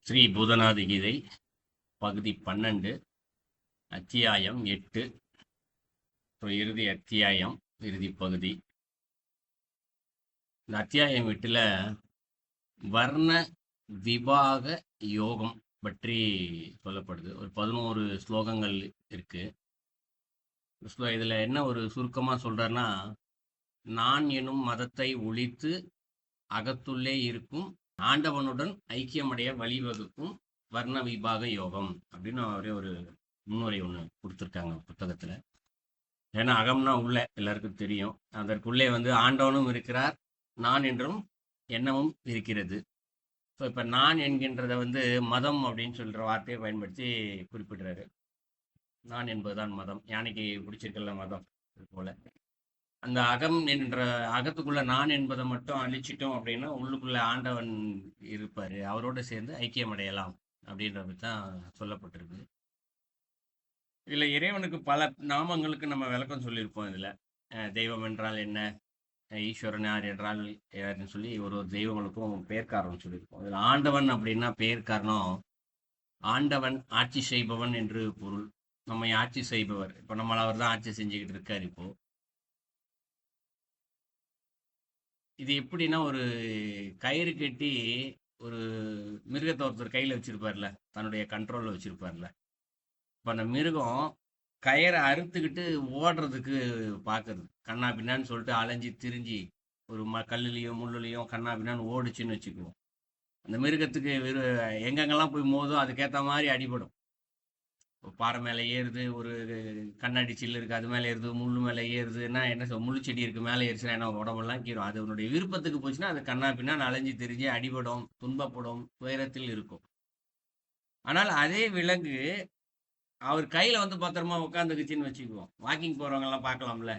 ஸ்ரீ பூதநாத கீதை பகுதி 12 அத்தியாயம் 8. இறுதி அத்தியாயம், இறுதி பகுதி. இந்த அத்தியாயம் 8ல் வர்ண விபாக யோகம் பற்றி சொல்லப்படுது. ஒரு 11 ஸ்லோகங்கள் இருக்கு. இதில் என்ன ஒரு சுருக்கமாக சொல்றாருன்னா, நான் எனும் மதத்தை ஒழித்து அகத்துள்ளே இருக்கும் ஆண்டவனுடன் ஐக்கியமடைய வழிவகுக்கும் வர்ண விபாக யோகம் அப்படின்னு அவரே ஒரு முன்னுரை ஒன்று கொடுத்துருக்காங்க புத்தகத்தில். ஏன்னா அகம்னா உள்ள எல்லாருக்கும் தெரியும். அதற்குள்ளே ஆண்டவனும் இருக்கிறார், நான் என்றும் எண்ணமும் இருக்கிறது. ஸோ இப்போ நான் என்கின்றத மதம் அப்படின்னு சொல்கிற வார்த்தையை பயன்படுத்தி குறிப்பிடுறாரு. நான் என்பதுதான் மதம். யானைக்கு பிடிச்சிருக்கல மதம். இது போல அந்த அகம் என்ற அகத்துக்குள்ள நான் என்பதை மட்டும் அழிச்சிட்டோம் அப்படின்னா உள்ளுக்குள்ள ஆண்டவன் இருப்பாரு, அவரோட சேர்ந்து ஐக்கியம் அடையலாம் அப்படின்றது தான் சொல்லப்பட்டிருக்கு. இதுல இறைவனுக்கு பல நாமங்களுக்கு நம்ம விளக்கம் சொல்லியிருப்போம். இதுல தெய்வம் என்றால் என்ன, ஈஸ்வரன் யார் என்றால் யாருன்னு சொல்லி ஒரு தெய்வங்களுக்கும் பெயர் காரணம் சொல்லியிருப்போம். இதுல ஆண்டவன் அப்படின்னா பெயர் காரணம் ஆண்டவன் ஆட்சி செய்பவன் என்று பொருள். நம்மை ஆட்சி செய்பவர். இப்போ நம்மள அவர் தான் ஆட்சி செஞ்சுக்கிட்டு இருக்காரு. இப்போ இது எப்படின்னா, ஒரு கயிறு கட்டி ஒரு மிருகத்தை ஒருத்தர் கையில் வச்சிருப்பார்ல, தன்னுடைய கண்ட்ரோலில் வச்சிருப்பார்ல. இப்போ அந்த மிருகம் கயிறை அறுத்துக்கிட்டு ஓடுறதுக்கு பார்க்குறது, கண்ணா பின்னான்னு சொல்லிட்டு அலைஞ்சி திரிஞ்சு ஒரு கல்லுலேயும் முள்ளுலேயும் கண்ணா பின்னான்னு ஓடிச்சுன்னு வச்சுக்குவோம். அந்த மிருகத்துக்கு எங்கெங்கெல்லாம் போய் மோதும் அதுக்கேற்ற மாதிரி அடிபடும். பாறை மேலே ஏறுது, ஒரு கண்ணாடி சில்லு இருக்குது அது மேலே ஏறுது, முள் மேலே ஏறுதுன்னா என்ன முள்ளு செடி இருக்குது மேலே ஏறிச்சுன்னா என்ன உடம்பெல்லாம் கீரும். அது உன்னுடைய விருப்பத்துக்கு போச்சுன்னா அது கண்ணா பின்னா அலைஞ்சு தெரிஞ்சு அடிபடும், துன்பப்படும், துயரத்தில் இருக்கும். ஆனால் அதே விலங்கு அவர் கையில் பத்திரமா உட்காந்துக்குச்சின்னு வச்சுக்குவோம். வாக்கிங் போகிறவங்கெல்லாம் பார்க்கலாம்ல,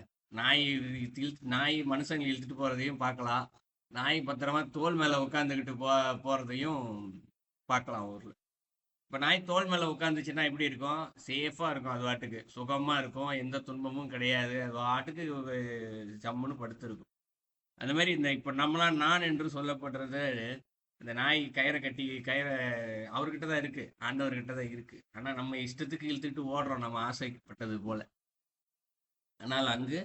நாய் மனுஷங்க இழுத்துட்டு போகிறதையும் பார்க்கலாம், நாய் பத்திரமா தோல் மேலே உட்காந்துக்கிட்டு போகிறதையும் பார்க்கலாம் ஊரில். இப்போ நாய் தோல் மேலே உட்காந்துச்சுன்னா எப்படி இருக்கும்? சேஃபாக இருக்கும், அது வாட்டுக்கு சுகமாக இருக்கும், எந்த துன்பமும் கிடையாது, அது வாட்டுக்கு சம்முன்னு படுத்துருக்கும். அந்த மாதிரி இந்த இப்போ நம்மளாம் நான் என்று சொல்லப்படுறது, இந்த நாய் கயிறை கட்டி அவர்கிட்ட தான் இருக்குது, ஆண்டவர்கிட்ட தான் இருக்குது. ஆனால் நம்ம இஷ்டத்துக்கு இழுத்துக்கிட்டு ஓடுறோம் நம்ம ஆசைப்பட்டது போல். ஆனால் அங்கு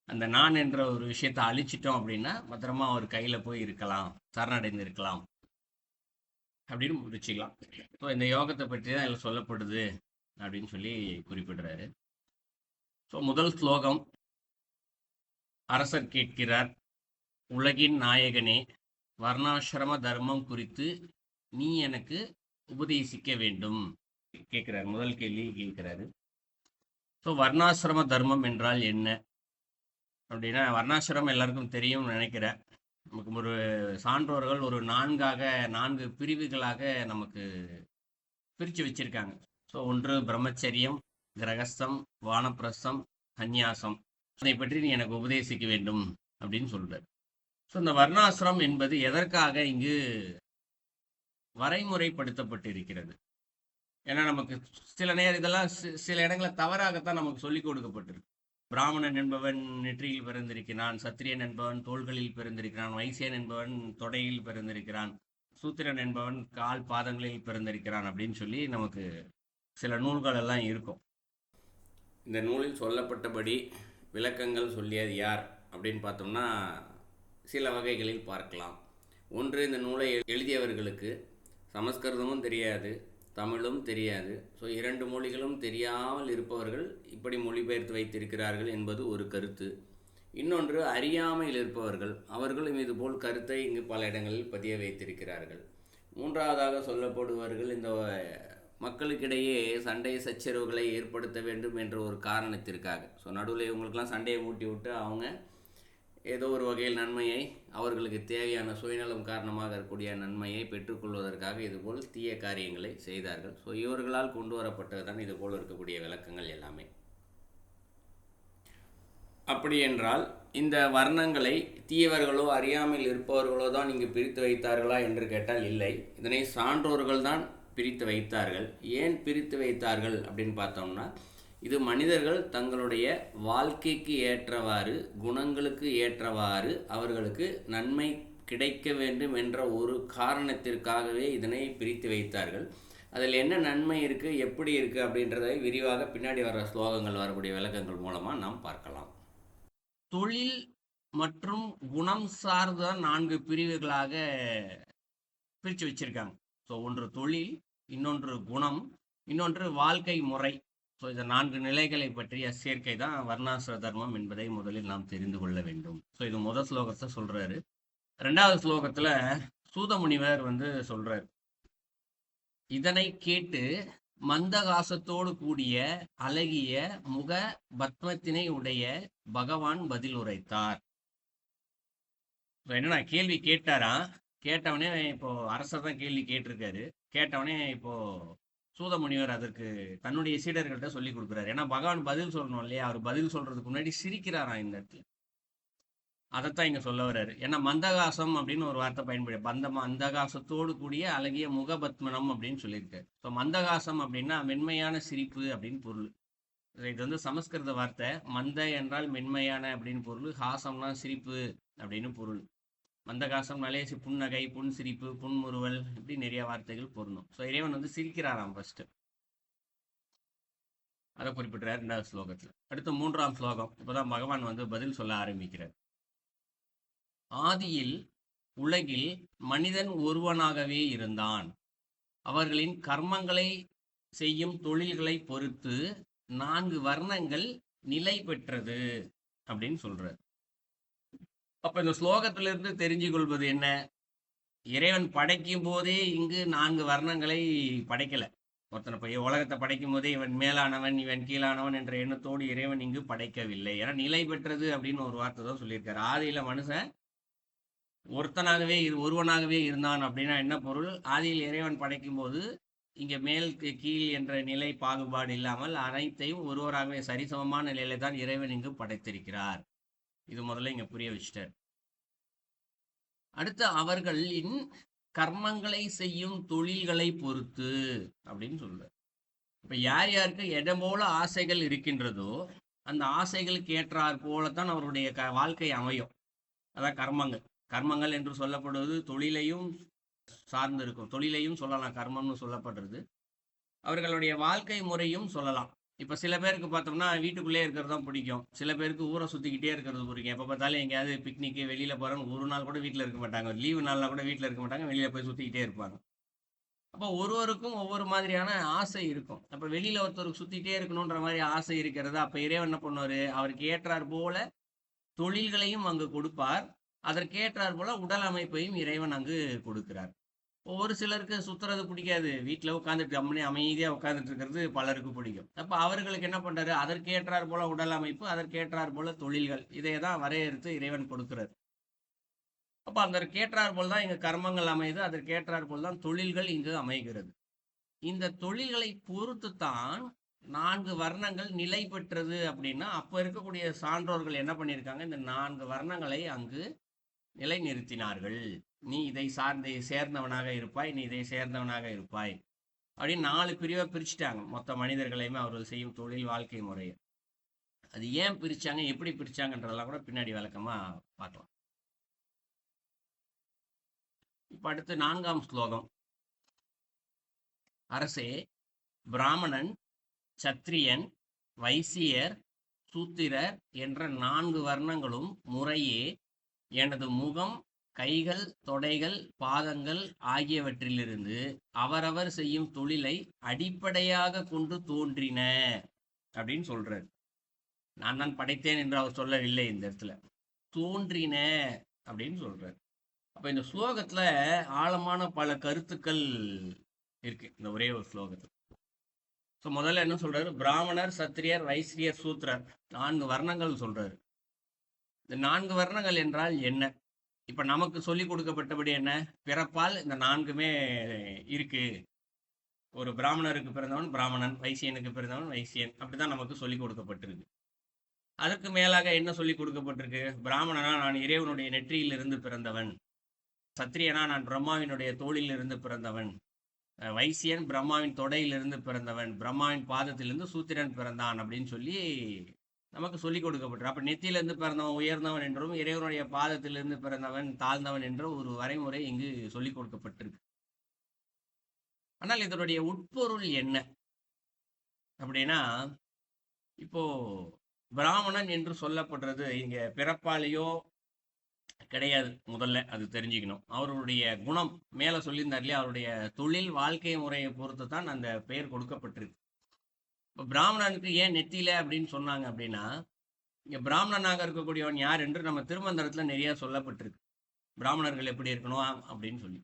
அந்த நான் என்ற ஒரு விஷயத்தை அழிச்சிட்டோம் அப்படின்னா பத்திரமா அவர் கையில் போய் இருக்கலாம், சரணடைந்து இருக்கலாம் அப்படின்னு முடிச்சுக்கலாம். ஸோ இந்த யோகத்தை பற்றி தான் இதில் சொல்லப்படுது அப்படின்னு சொல்லி குறிப்பிடுறாரு. ஸோ முதல் ஸ்லோகம், அரசர் கேட்கிறார், உலகின் நாயகனே, வர்ணாசிரம தர்மம் குறித்து நீ எனக்கு உபதேசிக்க வேண்டும் கேட்கிறார். முதல் கேள்வி கேட்கிறாரு. ஸோ வர்ணாசிரம தர்மம் என்றால் என்ன அப்படின்னா, வர்ணாசிரமம் எல்லாருக்கும் தெரியும்னு நினைக்கிறேன். நமக்கு ஒரு சான்றோர்கள் ஒரு 4 பிரிவுகளாக நமக்கு பிரித்து வச்சிருக்காங்க. ஸோ ஒன்று பிரம்மச்சரியம், கிரகஸ்தம், வானப்பிரஸ்தம், சந்நியாசம். அதை பற்றி நீ எனக்கு உபதேசிக்க வேண்டும் அப்படின்னு சொல்றார். ஸோ இந்த வர்ணாசிரம் என்பது எதற்காக இங்கு வரைமுறைப்படுத்தப்பட்டு இருக்கிறது? ஏன்னா நமக்கு சில நேரம் இதெல்லாம் சில இடங்களில் தவறாகத்தான் நமக்கு சொல்லிக் கொடுக்கப்பட்டிருக்கு. பிராமணன் என்பவன் நெற்றியில் பிறந்திருக்கிறான், சத்திரியன் என்பவன் தோள்களில் பிறந்திருக்கிறான், வைசியன் என்பவன் தொடையில் பிறந்திருக்கிறான், சூத்திரன் என்பவன் கால் பாதங்களில் பிறந்திருக்கிறான் அப்படின்னு சொல்லி நமக்கு சில நூல்கள் எல்லாம் இருக்கும். இந்த நூலில் சொல்லப்பட்டபடி விளக்கங்கள் சொல்லியது யார் அப்படின்னு பார்த்தோம்னா சில வகைகளில் பார்க்கலாம். ஒன்று, இந்த நூலை எழுதியவர்களுக்கு சமஸ்கிருதமும் தெரியாது, தமிழும் தெரியாது. ஸோ 2 மொழிகளும் தெரியாமல் இருப்பவர்கள் இப்படி மொழிபெயர்த்து வைத்திருக்கிறார்கள் என்பது ஒரு கருத்து. இன்னொன்று, அறியாமையில் இருப்பவர்கள், அவர்களும் இதுபோல் கருத்தை இங்கு பல இடங்களில் பதிய வைத்திருக்கிறார்கள். மூன்றாவதாக சொல்லப்படுபவர்கள் இந்த மக்களுக்கிடையே சண்டை சச்சரவுகளை ஏற்படுத்த வேண்டும் என்ற ஒரு காரணத்திற்காக. ஸோ நடுவில் இவங்களுக்கெல்லாம் சண்டையை மூட்டி விட்டு அவங்க ஏதோ ஒரு வகையில் நன்மையை, அவர்களுக்கு தேவையான சுயநலம் காரணமாக இருக்கக்கூடிய நன்மையை பெற்றுக்கொள்வதற்காக இதுபோல் தீய காரியங்களை செய்தார்கள். ஸோ இவர்களால் கொண்டு வரப்பட்டது தான் இதுபோல் இருக்கக்கூடிய விளக்கங்கள் எல்லாமே. அப்படி என்றால் இந்த வர்ணங்களை தீயவர்களோ அறியாமல் இருப்பவர்களோ தான் இங்கு பிரித்து வைத்தார்களா என்று கேட்டால் இல்லை. இதனை சான்றோர்கள் தான் பிரித்து வைத்தார்கள். ஏன் பிரித்து வைத்தார்கள் அப்படின்னு பார்த்தோம்னா, இது மனிதர்கள் தங்களுடைய வாழ்க்கைக்கு ஏற்றவாறு, குணங்களுக்கு ஏற்றவாறு அவர்களுக்கு நன்மை கிடைக்க வேண்டும் என்ற ஒரு காரணத்திற்காகவே இதனை பிரித்து வைத்தார்கள். அதில் என்ன நன்மை இருக்குது, எப்படி இருக்குது அப்படின்றதை விரிவாக பின்னாடி வர ஸ்லோகங்கள் வரக்கூடிய விளக்கங்கள் மூலமாக நாம் பார்க்கலாம். தொழில் மற்றும் குணம் சார்ந்த 4 பிரிவுகளாக பிரித்து வச்சிருக்காங்க. ஸோ ஒன்று தொழில், இன்னொன்று குணம், இன்னொன்று வாழ்க்கை முறை. ஸோ இந்த 4 நிலைகளை பற்றிய சேர்க்கை தான் வர்ணாசிர தர்மம் என்பதை முதலில் நாம் தெரிந்து கொள்ள வேண்டும். ஸோ இது முதல் ஸ்லோகத்தை சொல்றாரு. 2வது ஸ்லோகத்துல சூதமுனிவர் சொல்றாரு, இதனை கேட்டு மந்தகாசத்தோடு கூடிய அழகிய முக பத்மத்தினை உடைய பகவான் பதில் உரைத்தார். என்னன்னா கேள்வி கேட்டாரா, கேட்டவனே இப்போ அரசர் தான் கேள்வி கேட்டிருக்காரு. கேட்டவனே இப்போ சூதமுனிவர் அதற்கு தன்னுடைய சீடர்கள்ட்ட சொல்லி கொடுக்குறாரு. ஏன்னா பகவான் பதில் சொல்லணும் இல்லையா, அவர் பதில் சொல்றதுக்கு முன்னாடி சிரிக்கிறாராம் இந்த இடத்துல. அதைத்தான் இங்க சொல்ல வர்றாரு. ஏன்னா மந்தகாசம் அப்படின்னு ஒரு வார்த்தை பயன்படுது. மந்தகாசத்தோடு கூடிய அழகிய முகபத்மனம் அப்படின்னு சொல்லியிருக்காரு. ஸோ மந்தகாசம் அப்படின்னா மென்மையான சிரிப்பு அப்படின்னு பொருள். இது சமஸ்கிருத வார்த்தை. மந்த என்றால் மென்மையான அப்படின்னு பொருள், ஹாசம்னா சிரிப்பு அப்படின்னு பொருள். மந்தகாசம்னாலே புன்னகை, புன் சிரிப்பு, புன்முறுவல், இப்படி நிறைய வார்த்தைகள் பொருந்தும். ஸோ இறைவன் சிரிக்கிறாராம் ஃபர்ஸ்ட். அதை குறிப்பிட்டார் 2வது ஸ்லோகத்துல. அடுத்து 3ஆம் ஸ்லோகம். இப்போதான் பகவான் பதில் சொல்ல ஆரம்பிக்கிறார். ஆதியில் உலகில் மனிதன் ஒருவனாகவே இருந்தான். அவர்களின் கர்மங்களை செய்யும் தொழில்களை பொறுத்து 4 வர்ணங்கள் நிலை பெற்றது அப்படின்னு சொல்றார். அப்ப இந்த ஸ்லோகத்திலிருந்து தெரிஞ்சு கொள்வது என்ன, இறைவன் படைக்கும் போதே இங்கு 4 வர்ணங்களை படைக்கல. ஒருத்தனை போய் உலகத்தை படைக்கும் போதே இவன் மேலானவன் இவன் கீழானவன் என்ற எண்ணத்தோடு இறைவன் இங்கு படைக்கவில்லை. ஏன்னா நிலை பெற்றது அப்படின்னு ஒரு வார்த்தை தான் சொல்லியிருக்காரு. ஆதியில மனுஷன் ஒருவனாகவே இருந்தான் அப்படின்னா என்ன பொருள், ஆதியில் இறைவன் படைக்கும் போது இங்க மேல் கீழ் என்ற நிலை பாகுபாடு இல்லாமல் அனைத்தையும் ஒருவராகவே சரிசமமான நிலையில தான் இறைவன் இங்கு படைத்திருக்கிறார். இது முதல்ல இங்க புரிய வச்சுட்டார். அடுத்து அவர்களின் கர்மங்களை செய்யும் தொழில்களை பொறுத்து அப்படின்னு சொல்றார். இப்ப யார் யாருக்கு எதை போல ஆசைகள் இருக்கின்றதோ அந்த ஆசைகளுக்கு ஏற்றாற் போலத்தான் அவருடைய வாழ்க்கை அமையும். அதான் கர்மங்கள். கர்மங்கள் என்று சொல்லப்படுவது தொழிலையும் சார்ந்து இருக்கும். தொழிலையும் சொல்லலாம், கர்மம்னு சொல்லப்படுறது. அவர்களுடைய வாழ்க்கை முறையும் சொல்லலாம். இப்ப சில பேருக்கு பார்த்தோம்னா வீட்டுக்குள்ளே இருக்கிறது தான் பிடிக்கும். சில பேருக்கு ஊரை சுத்திக்கிட்டே இருக்கிறது பிடிக்கும். எப்ப பார்த்தாலும் எங்கேயாவது பிக்னிக்கு வெளியில போறோம், ஒரு நாள் கூட வீட்டுல இருக்க மாட்டாங்க. லீவு நாள்ல கூட வீட்டுல இருக்க மாட்டாங்க, வெளியில போய் சுத்திக்கிட்டே இருப்பாங்க. அப்போ ஒருவருக்கும் ஒவ்வொரு மாதிரியான ஆசை இருக்கும். அப்ப வெளியில ஒருத்தருக்கு சுத்திட்டே இருக்கணும்ன்ற மாதிரி ஆசை இருக்கிறது. அப்ப இறைவன் என்ன பண்ணுவாரு, அவருக்கு ஏற்றார் போல தொழில்களையும் அங்கு கொடுப்பார். அதற்கேற்றார் போல உடல் அமைப்பையும் இறைவன் அங்கு கொடுக்கிறார். ஒரு சிலருக்கு சுத்துறது பிடிக்காது, வீட்டில் உட்காந்துட்டு அமைதியா உட்காந்துட்டு இருக்கிறது பலருக்கு பிடிக்கும். அப்ப அவர்களுக்கு என்ன பண்றாரு, அதற்கேற்றார் போல உடல் அமைப்பு, அதற்கேற்றார் போல தொழில்கள், இதையதான் வரையறுத்து இறைவன் கொடுக்கிறார். அப்ப அதற்கேற்றார் போல் தான் இங்க கர்மங்கள் அமையுது, அதற்கேற்றார் போல் தான் தொழில்கள் இங்கு அமைகிறது. இந்த தொழில்களை பொறுத்து தான் 4 வர்ணங்கள் நிலை பெற்றது அப்படின்னா, அப்ப இருக்கக்கூடிய சான்றோர்கள் என்ன பண்ணியிருக்காங்க, இந்த 4 வர்ணங்களை அங்கு நிலை நிறுத்தினார்கள். நீ இதை சேர்ந்தவனாக இருப்பாய், நீ இதை சேர்ந்தவனாக இருப்பாய் அப்படின்னு 4 பிரிவை பிரிச்சுட்டாங்க. மொத்த மனிதர்களையுமே அவர்கள் செய்யும் தொழில், வாழ்க்கை முறையை. அது ஏன் பிரிச்சாங்க, எப்படி பிரிச்சாங்கன்றதெல்லாம் கூட பின்னாடி விளக்கமா பார்க்கலாம். இப்ப அடுத்து 4ஆம் ஸ்லோகம். அரசே, பிராமணன், சத்திரியன், வைசியர், சூத்திரர் என்ற 4 வர்ணங்களும் முறையே எனது முகம், கைகள், தொடைகள், பாதங்கள் ஆகியவற்றிலிருந்து அவரவர் செய்யும் தொழிலை அடிப்படையாக கொண்டு தோன்றின அப்படின்னு சொல்றாரு. நான் தான் படைத்தேன் என்று அவர் சொல்லவில்லை, இந்த இடத்துல தோன்றின அப்படின்னு சொல்றாரு. அப்ப இந்த ஸ்லோகத்துல ஆழமான பல கருத்துக்கள் இருக்கு இந்த ஒரே ஒரு ஸ்லோகத்துல. முதல்ல என்ன சொல்றாரு, பிராமணர், சத்திரியர், வைசியர், சூத்திரர் 4 வர்ணங்கள் சொல்றாரு. இந்த 4 வர்ணங்கள் என்றால் என்ன? இப்ப நமக்கு சொல்லி கொடுக்கப்பட்டபடி என்ன, பிறப்பால் இந்த 4மே இருக்கு. ஒரு பிராமணருக்கு பிறந்தவன் பிராமணன், வைசியனுக்கு பிறந்தவன் வைசியன், அப்படிதான் நமக்கு சொல்லி கொடுக்கப்பட்டிருக்கு. அதற்கு மேலாக என்ன சொல்லி கொடுக்கப்பட்டிருக்கு, பிராமணனா நான் இறைவனுடைய நெற்றியிலிருந்து பிறந்தவன், சத்திரியனா நான் பிரம்மாவினுடைய தோளிலிருந்து பிறந்தவன், வைசியன் பிரம்மாவின் தொடையிலிருந்து பிறந்தவன், பிரம்மாவின் பாதத்திலிருந்து சூத்திரன் பிறந்தான் அப்படின்னு சொல்லி நமக்கு சொல்லிக் கொடுக்கப்பட்டு, அப்ப நெத்தியிலிருந்து பிறந்தவன் உயர்ந்தவன் என்றும் இறைவனுடைய பாதத்திலிருந்து பிறந்தவன் தாழ்ந்தவன் என்ற ஒரு வரைமுறை இங்கு சொல்லிக் கொடுக்கப்பட்டிருக்கு. ஆனால் இதனுடைய உட்பொருள் என்ன அப்படின்னா, இப்போ பிராமணன் என்று சொல்லப்படுறது இங்க பிறப்பாலேயோ கிடையாது. முதல்ல அது தெரிஞ்சுக்கணும். அவருடைய குணம் மேல சொல்லியிருந்தார் இல்லையா, அவருடைய தொழில் வாழ்க்கை முறையை பொறுத்து தான் அந்த பெயர் கொடுக்கப்பட்டிருக்கு. இப்போ பிராமணனுக்கு ஏன் நெத்தியில அப்படின்னு சொன்னாங்க அப்படின்னா, இங்க பிராமணனாக இருக்கக்கூடியவன் யார் என்று நம்ம திருமந்திரத்துல நிறைய சொல்லப்பட்டிருக்கு. பிராமணர்கள் எப்படி இருக்கணும் அப்படின்னு சொல்லி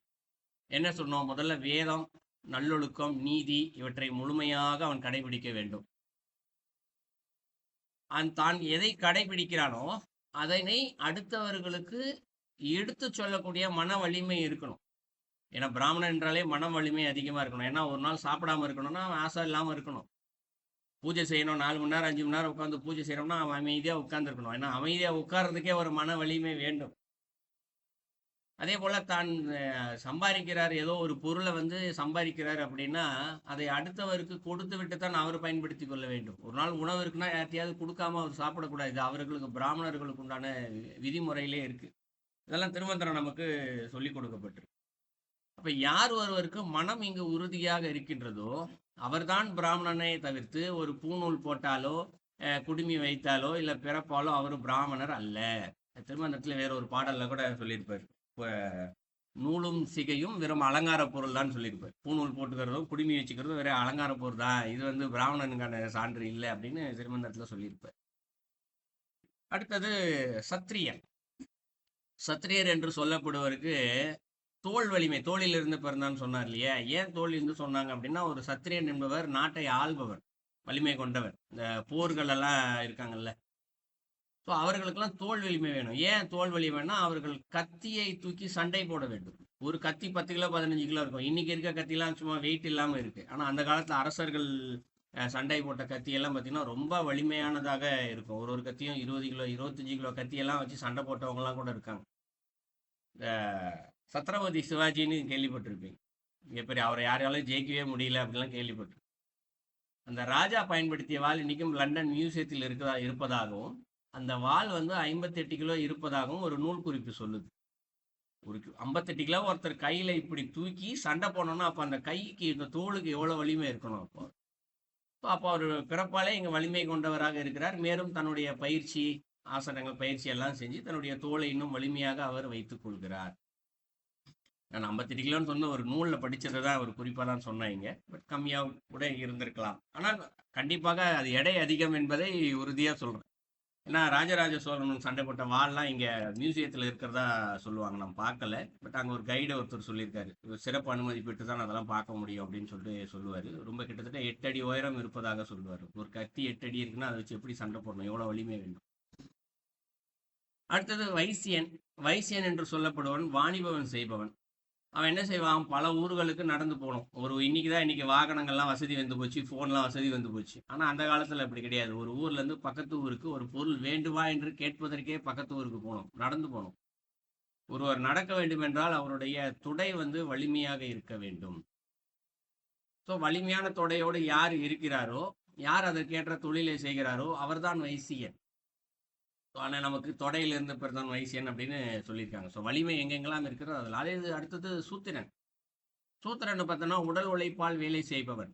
என்ன சொன்னோம்? முதல்ல வேதம், நல்லொழுக்கம், நீதி இவற்றை முழுமையாக அவன் கடைபிடிக்க வேண்டும். தான் எதை கடைபிடிக்கிறானோ அதனை அடுத்தவர்களுக்கு எடுத்து சொல்லக்கூடிய மன வலிமை இருக்கணும். ஏன்னா பிராமணன் என்றாலே மன வலிமை அதிகமா இருக்கணும். ஏன்னா ஒரு நாள் சாப்பிடாம இருக்கணும்னா அவன் ஆசை இல்லாம இருக்கணும். பூஜை செய்யணும், 4 மணி நேரம் 5 மணி நேரம் உட்காந்து பூஜை செய்யணும்னா அவன் அமைதியா உட்கார்ந்துருக்கணும். ஏன்னா அமைதியா உட்கார்றதுக்கே ஒரு மன வலிமை வேண்டும். அதே போல தான் சம்பாதிக்கிறார், ஏதோ ஒரு பொருளை சம்பாதிக்கிறார் அப்படின்னா அதை அடுத்தவருக்கு கொடுத்து விட்டு தான் அவர் பயன்படுத்தி கொள்ள வேண்டும். ஒரு நாள் உணவு இருக்குன்னா யார்த்தையாவது கொடுக்காம அவர் சாப்பிடக்கூடாது. இது அவர்களுக்கு பிராமணர்களுக்கு உண்டான விதிமுறையிலே இருக்கு. இதெல்லாம் திருமந்திரம் நமக்கு சொல்லிக் கொடுக்கப்பட்டிருக்கு. அப்ப யார் ஒருவருக்கு மனம் இங்கு உறுதியாக இருக்கின்றதோ அவர்தான் பிராமணனை தவிர்த்து ஒரு பூநூல் போட்டாலோ குடுமி வைத்தாலோ இல்ல பிறப்பாலோ அவர் பிராமணர் அல்ல. திருமந்திரத்துல வேற ஒரு பாடல்ல கூட சொல்லியிருப்பார், நூலும் சிகையும் வெறும் அலங்கார பொருள் தான் சொல்லியிருப்பார். பூநூல் போட்டுக்கிறதும் குடுமி வச்சுக்கிறதும் வேற அலங்கார பொருள் தான், இது பிராமணனுக்கான சான்று இல்லை அப்படின்னு திருமந்திரத்துல சொல்லியிருப்பார். அடுத்தது சத்திரியன். சத்திரியர் என்று சொல்லப்படுவருக்கு தோல் வலிமை, தோளிலிருந்து பிறந்தான்னு சொன்னார் இல்லையா. ஏன் தோல் என்று சொன்னாங்க அப்படின்னா, ஒரு சத்திரியன் என்பவர் நாட்டை ஆள்பவர், வலிமை கொண்டவர். இந்த போர்கள் எல்லாம் இருக்காங்கல்ல, ஸோ அவர்களுக்கெல்லாம் தோல் வலிமை வேணும். ஏன் தோல் வலிமைன்னா அவர்கள் கத்தியை தூக்கி சண்டை போட வேண்டும். ஒரு கத்தி 10 கிலோ 15 கிலோ இருக்கும். இன்னைக்கு இருக்க கத்திலாம் சும்மா வெயிட் இல்லாம இருக்கு. ஆனா அந்த காலத்துல அரசர்கள் சண்டை போட்ட கத்தியெல்லாம் பார்த்தீங்கன்னா ரொம்ப வலிமையானதாக இருக்கும். ஒரு கத்தியும் 20 கிலோ 25 கிலோ கத்தியெல்லாம் வச்சு சண்டை போட்டவங்கலாம் கூட இருக்காங்க. இந்த சத்ரபதி சிவாஜின்னு கேள்விப்பட்டிருப்பீங்க. மிகப்பெரிய அவரை யாராலும் ஜெயிக்கவே முடியல அப்படிலாம் கேள்விப்பட்டிருக்கேன். அந்த ராஜா பயன்படுத்திய வாள் இன்னைக்கும் லண்டன் மியூசியத்தில் இருப்பதாகவும் அந்த வாள் 58 கிலோ இருப்பதாகவும் ஒரு நூல் குறிப்பு சொல்லுது. ஒரு 58 கிலோ ஒருத்தர் கையில இப்படி தூக்கி சண்டை போனோம்னா அப்ப அந்த கைக்கு இந்த தோளுக்கு எவ்வளவு வலிமை இருக்கணும். அப்போ அவர் பிறப்பாலே இங்க வலிமை கொண்டவராக இருக்கிறார். மேலும் தன்னுடைய பயிற்சி ஆசனங்கள் பயிற்சி எல்லாம் செஞ்சு தன்னுடைய தோலை இன்னும் வலிமையாக அவர் வைத்துக் கொள்கிறார். நான் 58 கிலோன்னு சொன்ன ஒரு நூல்ல படிச்சதை தான் ஒரு குறிப்பா தான் சொன்னாங்க. பட் கம்மியாக கூட இருந்திருக்கலாம். ஆனால் கண்டிப்பாக அது எடை அதிகம் என்பதை உறுதியா சொல்றேன். ஏன்னா ராஜராஜ சோழன் சண்டை போட்ட வாள்லாம் இங்க மியூசியத்தில் இருக்கிறதா சொல்லுவாங்க. நான் பார்க்கல, பட் அங்கே ஒரு கைடு ஒருத்தர் சொல்லியிருக்காரு, சிறப்பு அனுமதி பெற்று தான் அதெல்லாம் பார்க்க முடியும் அப்படின்னு சொல்லிட்டு சொல்லுவார். ரொம்ப கிட்டத்தட்ட 8 அடி உயரம் இருப்பதாக சொல்லுவார். ஒரு கத்தி 8 அடி இருக்குன்னா அதை வச்சு எப்படி சண்டை போடணும், எவ்வளோ வலிமை வேண்டும். அடுத்தது வைசியன். வைசியன் என்று சொல்லப்படுவன் வாணிபவன் செய்பவன். அவன் என்ன செய்வான், பல ஊர்களுக்கு நடந்து போகணும். இன்னைக்கு வாகனங்கள்லாம் வசதி வந்து போச்சு, ஃபோன்லாம் வசதி வந்து போச்சு. ஆனால் அந்த காலத்தில் அப்படி கிடையாது. ஒரு ஊர்லேருந்து பக்கத்து ஊருக்கு ஒரு பொருள் வேண்டுமா என்று கேட்பதற்கே பக்கத்து ஊருக்கு போகணும், நடந்து போகணும். ஒருவர் நடக்க வேண்டும் என்றால் அவருடைய தொடை வலிமையாக இருக்க வேண்டும். ஸோ வலிமையான தொடையோடு யார் இருக்கிறாரோ, யார் அதற்கேற்ற தொழிலை செய்கிறாரோ அவர்தான் வைசியன். ஆனால் நமக்கு தொடையிலிருந்து பிறந்தான் வைசியன் அப்படின்னு சொல்லியிருக்காங்க. ஸோ வலிமை எங்கெங்கெல்லாம் இருக்கிறதோ அதில். அதே அடுத்தது சூத்திரன். சூத்திரன் பார்த்தோன்னா உடல் உழைப்பால் வேலை செய்பவன்.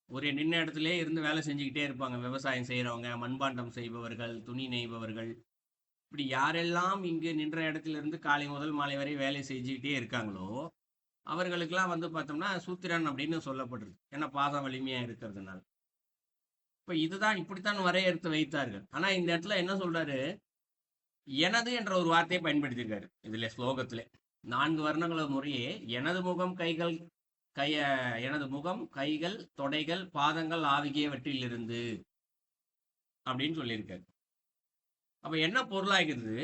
ஒரு நின்ன இடத்துல இருந்து வேலை செஞ்சுக்கிட்டே இருப்பாங்க. விவசாயம் செய்கிறவங்க, மண்பாண்டம் செய்பவர்கள், துணி நெய்பவர்கள், இப்படி யாரெல்லாம் இங்கு நின்ற இடத்துல இருந்து காலை முதல் மாலை வரை வேலை செஞ்சுக்கிட்டே இருக்காங்களோ அவர்களுக்கெல்லாம் பார்த்தோம்னா சூத்திரன் அப்படின்னு சொல்லப்படுறது. ஏன்னா பாதம் வலிமையாக இருக்கிறதுனால. இப்ப இதுதான் இப்படித்தான் வரையறுத்து வைத்தார்கள். ஆனா இந்த இடத்துல என்ன சொல்றாரு, எனது என்ற ஒரு வார்த்தையை பயன்படுத்தியிருக்காரு இதுல ஸ்லோகத்துல. 4 வர்ணங்கள முறையே எனது முகம் கைகள் தொடைகள் பாதங்கள் ஆகியவற்றிலிருந்து அப்படின்னு சொல்லியிருக்காரு. அப்ப என்ன பொருளாகிறது,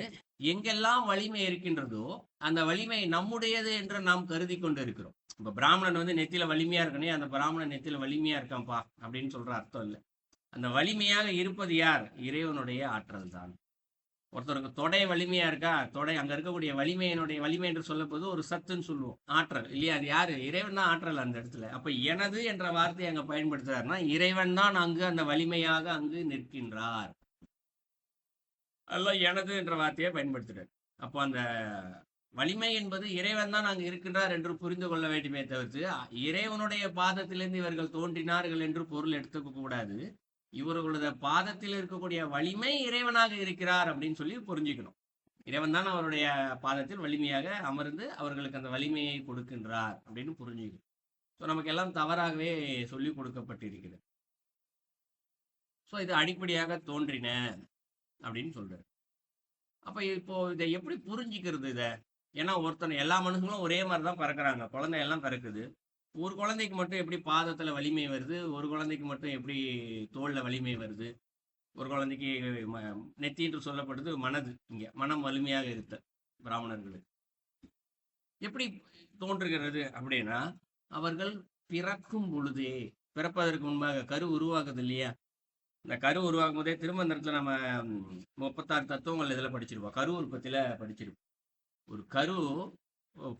எங்கெல்லாம் வலிமை இருக்கின்றதோ அந்த வலிமை நம்முடையது என்று நாம் கருதி கொண்டு இருக்கிறோம். இப்ப பிராமணன் நெத்தியில வலிமையா இருக்கனே, அந்த பிராமணன் நெத்தியில வலிமையா இருக்கான்ப்பா அப்படின்னு சொல்ற அர்த்தம் இல்லை. அந்த வலிமையாக இருப்பது யார், இறைவனுடைய ஆற்றல் தான். ஒருத்தருக்கு தொடை வலிமையா இருக்கா, தொடை அங்க இருக்கக்கூடிய வலிமை என்று சொல்லப்போது ஒரு சத்துன்னு சொல்லுவோம், ஆற்றல் இல்லையா. அது யாரு, இறைவன் தான் ஆற்றல் அந்த இடத்துல. அப்ப எனது என்ற வார்த்தையை அங்க பயன்படுத்துறாருன்னா இறைவன் தான் அங்கு அந்த வலிமையாக அங்கு நிற்கின்றார். அதெல்லாம் எனது என்ற வார்த்தையை பயன்படுத்துறார். அப்போ அந்த வலிமை என்பது இறைவன் தான் அங்கு இருக்கின்றார் என்று புரிந்து கொள்ள வேண்டுமே தவிர்த்து, இறைவனுடைய பாதத்திலிருந்து இவர்கள் தோன்றினார்கள் என்று பொருள் எடுத்துக்க கூடாது. இவர்களுடைய பாதத்தில் இருக்கக்கூடிய வலிமை இறைவனாக இருக்கிறார் அப்படின்னு சொல்லி புரிஞ்சுக்கணும். இறைவன் தான் அவருடைய பாதத்தில் வலிமையாக அமர்ந்து அவர்களுக்கு அந்த வலிமையை கொடுக்கின்றார் அப்படின்னு புரிஞ்சுக்கணும். ஸோ நமக்கு எல்லாம் தவறாகவே சொல்லிக் கொடுக்கப்பட்டிருக்கிறது. ஸோ இது அடிப்படையாக தோன்றின அப்படின்னு சொல்றாரு. அப்ப இப்போ இதை எப்படி புரிஞ்சுக்கிறது இதை? ஏன்னா ஒருத்தன் எல்லா மனுஷங்களும் ஒரே மாதிரி தான் பிறக்கிறாங்க. குழந்தை எல்லாம் பிறக்குது. ஒரு குழந்தைக்கு மட்டும் எப்படி பாதத்துல வலிமை வருது, ஒரு குழந்தைக்கு மட்டும் எப்படி தோல்ல வலிமை வருது, ஒரு குழந்தைக்கு நெத்தி என்று சொல்லப்படுது மனது, இங்க மனம் வலிமையாக இருத்த பிராமணர்களுக்கு எப்படி தோன்றுகிறது அப்படின்னா, அவர்கள் பிறக்கும் பொழுதே, பிறப்பதற்கு முன்பாக கரு உருவாக்குது இல்லையா, இந்த கரு உருவாக்கும் போதே திரும்ப இந்த இடத்துல நம்ம 36 தத்துவங்கள் இதில் படிச்சிருப்போம், கரு உற்பத்தியில படிச்சிருப்போம். ஒரு கரு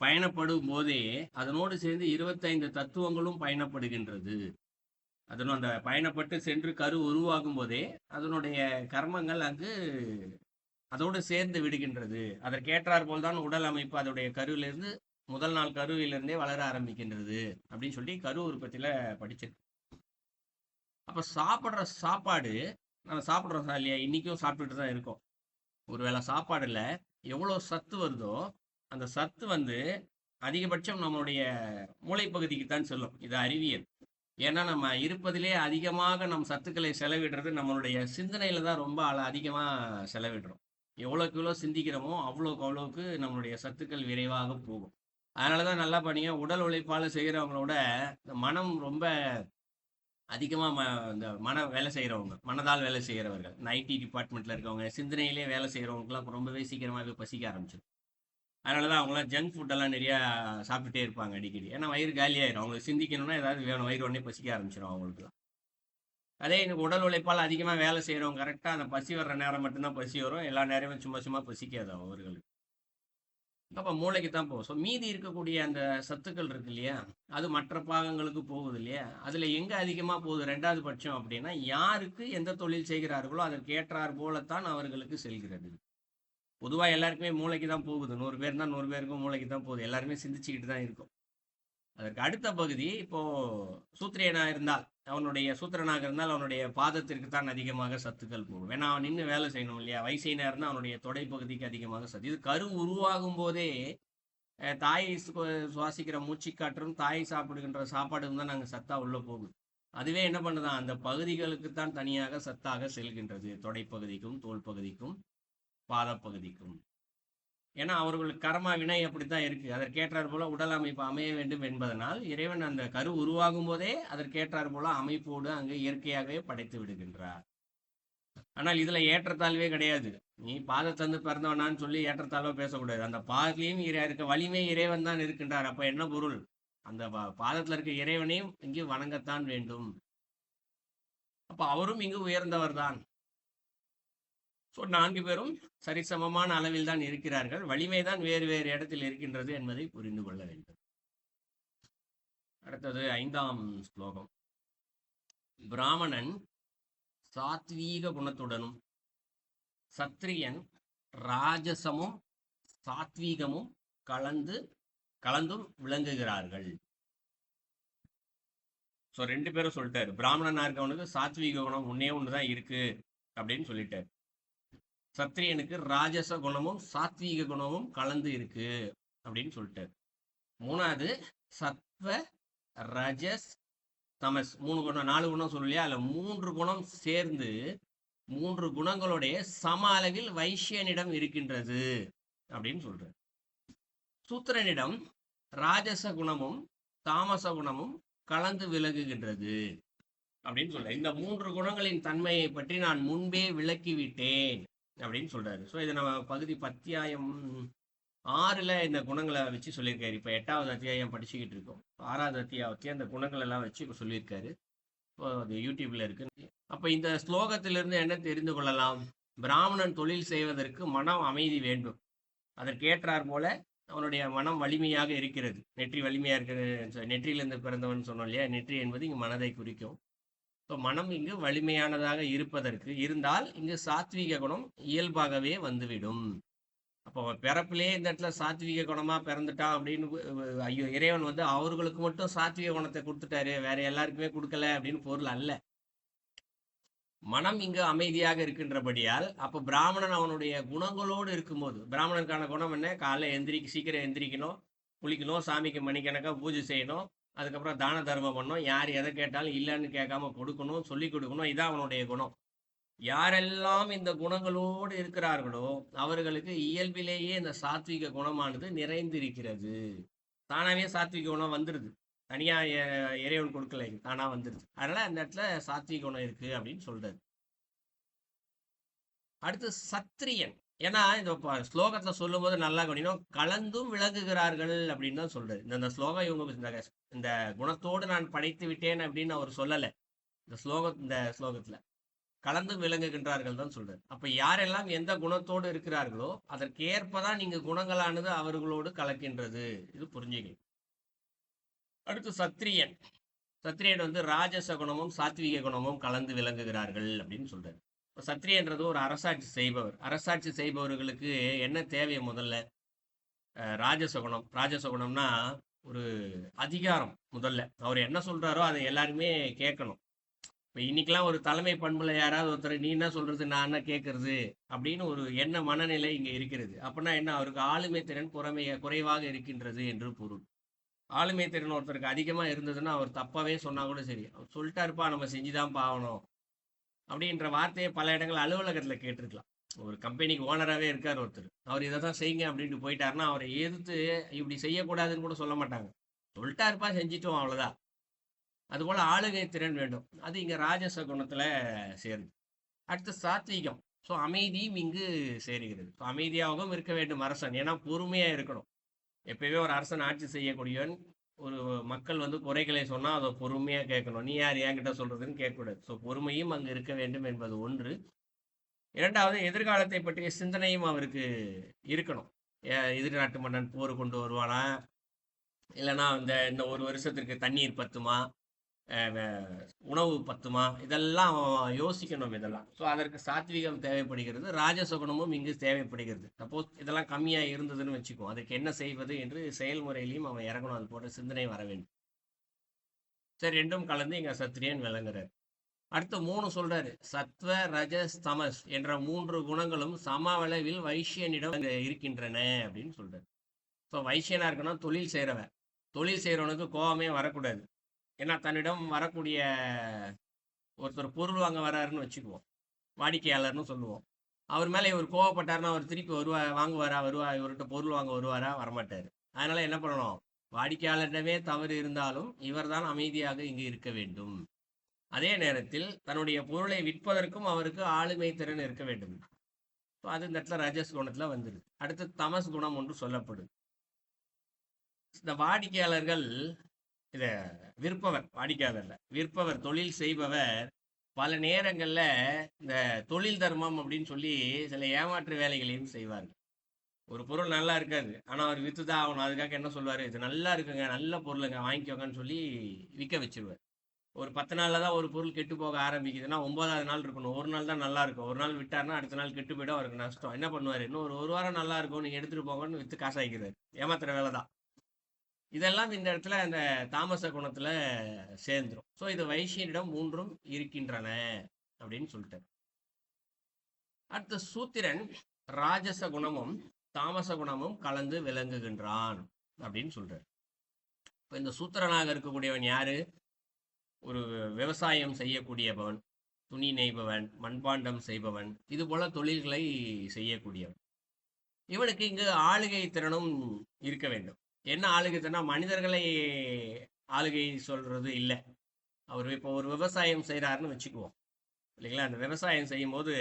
பயணப்படும் போதே அதனோடு சேர்ந்து 25 தத்துவங்களும் பயணப்படுகின்றது. அதனும் அந்த பயணப்பட்டு சென்று கரு உருவாகும் போதே அதனுடைய கர்மங்கள் அங்கு அதோடு சேர்ந்து விடுகின்றது. அதற்கேற்றார் போல்தான் உடல் அமைப்பு அதோடைய கருவிலிருந்து முதல் நாள் கருவிலிருந்தே வளர ஆரம்பிக்கின்றது அப்படின்னு சொல்லி கரு உற்பத்தியில படிச்சிருக்கு. அப்ப சாப்பிட்ற சாப்பாடு நம்ம சாப்பிட்றோம் இல்லையா, இன்னைக்கும் சாப்பிட்டுட்டு தான் இருக்கோம். ஒருவேளை சாப்பாடுல எவ்வளவு சத்து வருதோ அந்த சத்து அதிகபட்சம் நம்மளுடைய மூளைப்பகுதிக்கு தான் செல்லும். இது அறிவியல். ஏன்னா நம்ம இருப்பதிலே அதிகமாக நம் சத்துக்களை செலவிடுறது நம்மளுடைய சிந்தனையில தான் ரொம்ப அதிகமா செலவிடுறோம். எவ்வளோக்கு எவ்வளோ சிந்திக்கிறோமோ அவ்வளோக்கு நம்மளுடைய சத்துக்கள் விரைவாக போகும். அதனாலதான் நல்லா பண்ணிங்க, உடல் உழைப்பால செய்கிறவங்களோட இந்த மனம் ரொம்ப அதிகமாக இந்த வேலை செய்கிறவங்க, மனதால் வேலை செய்கிறவர்கள், இந்த ஐடி டிபார்ட்மெண்ட்டில் இருக்கவங்க, சிந்தனையிலே வேலை செய்கிறவங்களுக்குலாம் ரொம்பவே சீக்கிரமாகவே பசிக்க ஆரம்பிச்சிடும். அதனால தான் அவங்களாம் ஜங்க் ஃபுட்டெல்லாம் நிறையா சாப்பிட்டுட்டே இருப்பாங்க அடிக்கடி. ஏன்னா வயிறு காலியாயிரும், அவங்களுக்கு சிந்திக்கணும்னா ஏதாவது வேணும், வயிறு உடனே பசிக்க ஆரம்பிச்சிடும் அவங்களுக்குலாம். அதே எனக்கு உடல் உழைப்பால் அதிகமாக வேலை செய்கிறவங்க கரெக்டாக அந்த பசி வர்ற நேரம் மட்டும்தான் பசி வரும், எல்லா நேரமும் சும்மா சும்மா பசிக்காது அவர்களுக்கு. அப்போ மூளைக்கு தான் போகும். ஸோ மீதி இருக்கக்கூடிய அந்த சத்துக்கள் இருக்கு இல்லையா, அது மற்ற பாகங்களுக்கு போகுது இல்லையா, அதில் எங்கே அதிகமாக போகுது ரெண்டாவது பட்சம் அப்படின்னா, யாருக்கு எந்த தொழில் செய்கிறார்களோ அதற்கு ஏற்றார் போலத்தான் அவர்களுக்கு செல்கிறது. பொதுவாக எல்லாருக்குமே மூளைக்கு தான் போகுது. 100 பேர் தான் 100 பேருக்கும் மூளைக்கு தான் போகுது. எல்லாருமே சிந்திச்சுக்கிட்டு தான் இருக்கும். அதற்கு அடுத்த பகுதி, இப்போ சூத்திரியனாக இருந்தால், அவனுடைய சூத்திரனாக இருந்தால் அவனுடைய பாதத்திற்கு தான் அதிகமாக சத்துக்கள் போகும். ஏன்னா அவன் நின்று வேலை செய்யணும் இல்லையா. வைசியனா இருந்தால் அவனுடைய தொடை பகுதிக்கு அதிகமாக சத்து. இது கரு உருவாகும் போதே தாய் சுவாசிக்கிற மூச்சுக்காற்றும் தாய் சாப்பிடுகின்ற சாப்பாடும் தான் நாங்கள் சத்தா உள்ள போகுது. அதுவே என்ன பண்ணுதான், அந்த பகுதிகளுக்கு தான் தனியாக சத்தாக செல்கின்றது. தொடை பகுதிக்கும் தோல் பகுதிக்கும் பாத பகுதிக்கும். ஏன்னா அவர்களுக்கு கர்மா வினை அப்படித்தான் இருக்கு. அதற்கேற்றார் போல உடல் அமைப்பு அமைய வேண்டும் என்பதனால் இறைவன் அந்த கரு உருவாகும் போதே அதற்கேற்றார் போல அமைப்போடு அங்கு இயற்கையாகவே படைத்து விடுகின்றார். ஆனால் இதுல ஏற்றத்தாழ்வே கிடையாது. நீ பாதத்தந்து பிறந்தவனான்னு சொல்லி ஏற்றத்தாழ்வா பேசக்கூடாது. அந்த பாதத்திலையும் இருக்க வலிமை இறைவன் தான் இருக்கின்றார். அப்ப என்ன பொருள், அந்த பாதத்துல இருக்க இறைவனையும் இங்கு வணங்கத்தான் வேண்டும். அப்ப அவரும் இங்கு உயர்ந்தவர் தான். ஸோ 4 பேரும் சரிசமமான அளவில் தான் இருக்கிறார்கள். வலிமை தான் வேறு வேறு இடத்தில் இருக்கின்றது என்பதை புரிந்து கொள்ள வேண்டும். அடுத்தது 5ஆம் ஸ்லோகம். பிராமணன் சாத்வீக குணத்துடனும் சத்திரியன் ராஜசமும் சாத்வீகமும் கலந்தும் விளங்குகிறார்கள். ஸோ 2 பேரும் சொல்லிட்டாரு. பிராமணனா இருக்கவனுக்கு சாத்வீக குணம் ஒன்னே ஒண்ணுதான் இருக்கு அப்படின்னு சொல்லிட்டாரு. சத்திரியனுக்கு ராஜச குணமும் சாத்வீக குணமும் கலந்து இருக்கு அப்படின்னு சொல்லிட்டாரு. 3வது சத்வ ரஜஸ் தமஸ் 3 குணம் 4 குணம் சொல்லலையா, அதுல 3 குணம் சேர்ந்து 3 குணங்களுடைய சம அளவில் வைஷ்யனிடம் இருக்கின்றது அப்படின்னு சொல்றாரு. சூத்திரனிடம் ராஜச குணமும் தாமச குணமும் கலந்து விலகுகின்றது அப்படின்னு சொல்ற. இந்த 3 குணங்களின் தன்மையை பற்றி நான் முன்பே விளக்கிவிட்டேன் அப்படின்னு சொல்றாரு. ஸோ இதை நம்ம பகுதி 6ல் இந்த குணங்களை வச்சு சொல்லியிருக்காரு. இப்போ 8வது அத்தியாயம் படிச்சுக்கிட்டு இருக்கோம். 6வது அத்தியாயத்தையும் அந்த குணங்கள் எல்லாம் வச்சு இப்போ சொல்லியிருக்காரு. இப்போ அது யூடியூப்ல இருக்கு. அப்போ இந்த ஸ்லோகத்திலிருந்து என்ன தெரிந்து கொள்ளலாம்? பிராமணன் தொழில் செய்வதற்கு மனம் அமைதி வேண்டும். அதற்கேற்றார் போல அவனுடைய மனம் வலிமையாக இருக்கிறது. நெற்றி வலிமையா இருக்கிறது. நெற்றியிலிருந்து பிறந்தவன் சொன்னோம் இல்லையா, நெற்றி என்பது இங்கு மனதை குறிக்கும். ஸோ மனம் இங்கு வலிமையானதாக இருந்தால் இங்கு சாத்வீக குணம் இயல்பாகவே வந்துவிடும். அப்போ பிறப்பிலே இந்த இடத்துல சாத்வீக குணமா பிறந்துட்டான் அப்படின்னு ஐயோ இறைவன் வந்து அவர்களுக்கு மட்டும் சாத்வீக குணத்தை கொடுத்துட்டாரு, வேற எல்லாருக்குமே கொடுக்கல அப்படின்னு பொருள் அல்ல. மனம் இங்கு அமைதியாக இருக்கின்றபடியால் அப்போ பிராமணன் அவனுடைய குணங்களோடு இருக்கும்போது, பிராமணனுக்கான குணம் என்ன? காலைல சீக்கிரம் எந்திரிக்கணும், குளிக்கணும், சாமிக்கு மணிக்கணக்காக பூஜை செய்யணும், அதுக்கப்புறம் தான தர்மம் பண்ணணும், யார் எதை கேட்டாலும் இல்லைன்னு கேட்காம கொடுக்கணும், சொல்லி கொடுக்கணும். இதான் அவனுடைய குணம். யாரெல்லாம் இந்த குணங்களோடு இருக்கிறார்களோ அவர்களுக்கு இயல்பிலேயே இந்த சாத்விக குணமானது நிறைந்திருக்கிறது. தானாவே சாத்விக குணம் வந்துடுது, தனியா இறைவன் கொடுக்கல, தானா வந்துடுது. அதனால அந்த இடத்துல சாத்விக குணம் இருக்கு அப்படின்னு சொல்றாரு. அடுத்து சத்திரியன். ஏன்னா இந்த ஸ்லோகத்துல சொல்லும் போது நல்லா கவனிக்கணும், கலந்தும் விளங்குகிறார்கள் அப்படின்னு தான் சொல்றாரு. இந்த ஸ்லோகம் இவங்க இந்த குணத்தோடு நான் படைத்து விட்டேன் அப்படின்னு அவர் சொல்லலை. இந்த ஸ்லோகத்துல கலந்து விளங்குகின்றார்கள் தான் சொல்றாரு. அப்ப யாரெல்லாம் எந்த குணத்தோடு இருக்கிறார்களோ அதற்கு ஏற்பதான் நீங்க குணங்களானது அவர்களோடு கலக்கின்றது. இது புரிஞ்சுக்கணும். அடுத்து சத்திரியன். சத்திரியன் வந்து ராஜச குணமும் சாத்விக குணமும் கலந்து விளங்குகிறார்கள் அப்படின்னு சொல்றாரு. இப்போ சத்திரியன்றது ஒரு அரசாட்சி செய்பவர். அரசாட்சி செய்பவர்களுக்கு என்ன தேவை? முதல்ல ராஜச குணம். ராஜச குணம்னா ஒரு அதிகாரம். முதல்ல அவர் என்ன சொல்றாரோ அதை எல்லாருமே கேட்கணும். இப்போ இன்னைக்கெல்லாம் ஒரு தலைமை பண்புல யாராவது ஒருத்தர் நீ என்ன சொல்றது நான் என்ன கேட்கறது அப்படின்னு ஒரு எண்ண மனநிலை இங்க இருக்கிறது. அப்படின்னா என்ன? அவருக்கு ஆளுமை திறன் குறைவாக இருக்கின்றது என்று பொருள். ஆளுமை திறன் ஒருத்தருக்கு அதிகமா இருந்ததுன்னா அவர் தப்பாவே சொன்னா கூட சரி, அவர் சொல்லிட்டாருப்பா நம்ம செஞ்சுதான் பாவணும் அப்படின்ற வார்த்தையை பல இடங்கள் அலுவலகத்துல கேட்டிருக்கலாம். ஒரு கம்பெனிக்கு ஓனராகவே இருக்கார் ஒருத்தர், அவர் இதை தான் செய்யுங்க அப்படின்ட்டு போயிட்டாருன்னா அவரை எதிர்த்து இப்படி செய்யக்கூடாதுன்னு கூட சொல்ல மாட்டாங்க. சொல்லிட்டாருப்பா செஞ்சிட்டோம் அவ்வளவுதான். அதுபோல ஆளுகை திறன் வேண்டும். அது இங்க ராஜச குணத்துல சேருது. அடுத்து சாத்வீகம். ஸோ அமைதியும் இங்கு சேருகிறது. ஸோ அமைதியாகவும் இருக்க வேண்டும் அரசன். ஏன்னா பொறுமையா இருக்கணும். எப்பயுமே ஒரு அரசன் ஆட்சி செய்யக்கூடியவன் ஒரு மக்கள் வந்து குறைகளை சொன்னா அதை பொறுமையா கேட்கணும். நீ யார் என்கிட்ட சொல்றதுன்னு கேட்கக்கூடாது. ஸோ பொறுமையும் அங்கு இருக்க வேண்டும் என்பது ஒன்று. இரண்டாவது, எதிர்காலத்தை பற்றிய சிந்தனையும் அவருக்கு இருக்கணும். எதிர்நாட்டு மன்னன் போர் கொண்டு வருவானா, இல்லைன்னா இந்த ஒரு வருஷத்திற்கு தண்ணீர் பத்துமா, உணவு பத்துமா, இதெல்லாம் யோசிக்கணும். இதெல்லாம் ஸோ அதற்கு சாத்வீகம் தேவைப்படுகிறது, ராஜசகுணமும் இங்கு தேவைப்படுகிறது. சப்போஸ் இதெல்லாம் கம்மியா இருந்ததுன்னு வச்சுக்கோ, அதுக்கு என்ன செய்வது என்று செயல்முறையிலையும் அவன் இறங்கணும். அது போன்ற சிந்தனை வர வேண்டும். சரி, ரெண்டும் கலந்து இங்க சத்திரியன் விளங்குறாரு. அடுத்து 3 சொல்றாரு. சத்வ ரஜஸ் தமஸ் என்ற 3 குணங்களும் சம அளவில் வைசியனிடம் இருக்கின்றன அப்படின்னு சொல்றாரு. ஸோ வைசியனா இருக்கணும், தொழில் செய்யறவன். தொழில் செய்யறவனுக்கு கோபமே வரக்கூடாது. ஏன்னா தன்னிடம் வரக்கூடிய ஒருத்தர் பொருள் வாங்க வர்றாருன்னு வச்சுக்குவோம், வாடிக்கையாளர்னு சொல்லுவோம். அவர் மேலே இவர் கோவப்பட்டாருன்னா அவர் திருப்பி இவர்கிட்ட பொருள் வாங்க வருவாரா? வரமாட்டார். அதனால என்ன பண்ணணும்? வாடிக்கையாளரிடமே தவறு இருந்தாலும் இவர் தான் அமைதியாக இங்கு இருக்க வேண்டும். அதே நேரத்தில் தன்னுடைய பொருளை விற்பதற்கும் அவருக்கு ஆளுமை திறன் இருக்க வேண்டும். அது இந்த இடத்துல ரஜஸ் குணத்துல வந்துருது. அடுத்து தமஸ் குணம் ஒன்று சொல்லப்படுது. இந்த வாடிக்கையாளர்கள் இத விற்பவர் தொழில் செய்பவர் பல நேரங்கள்ல இந்த தொழில் தர்மம் அப்படின்னு சொல்லி சில ஏமாற்று வேலைகளையும் செய்வார்கள். ஒரு பொருள் நல்லா இருக்காது, ஆனா அவர் வித்துதான் ஆகணும். அதுக்காக என்ன சொல்வாரு? இது நல்லா இருக்குங்க, நல்ல பொருளுங்க, வாங்கிக்கோங்கன்னு சொல்லி விற்க வச்சிருவார். ஒரு 10 நாள்ல தான் ஒரு பொருள் கெட்டு போக ஆரம்பிக்குதுன்னா 9வது நாள் இருக்கணும். ஒரு நாள் தான் நல்லா இருக்கும். ஒரு நாள் விட்டாருன்னா அடுத்த நாள் கெட்டு போயிடும், அவருக்கு நஷ்டம். என்ன பண்ணுவாரு? இன்னும் ஒரு வாரம் நல்லா இருக்கும், நீங்க எடுத்துட்டு போங்கன்னு வித்து காசாக்கிறாரு. ஏமாத்துற வேலை தான் இதெல்லாம். இந்த இடத்துல அந்த தாமச குணத்துல சேர்ந்துரும். ஸோ இது வைசியனிடம் 3ம் இருக்கின்றன அப்படின்னு சொல்லிட்டார். அடுத்த சூத்திரன் ராஜச குணமும் தாமச குணமும் கலந்து விளங்குகின்றான் அப்படின்னு சொல்றார். இப்போ இந்த சூத்திரனாக இருக்கக்கூடியவன் யாரு? ஒரு விவசாயம் செய்யக்கூடியவன், துணி நெய்பவன், மண்பாண்டம் செய்பவன், இது போல தொழில்களை செய்யக்கூடியவன். இவனுக்கு இங்கு ஆளுகை திறனும் இருக்க வேண்டும். என்ன ஆளுகை திறனா? மனிதர்களை ஆளுகை சொல்றது இல்லை. அவர் இப்போ ஒரு விவசாயம் செய்கிறாருன்னு வச்சுக்குவோம் இல்லைங்களா? அந்த விவசாயம் செய்யும் போது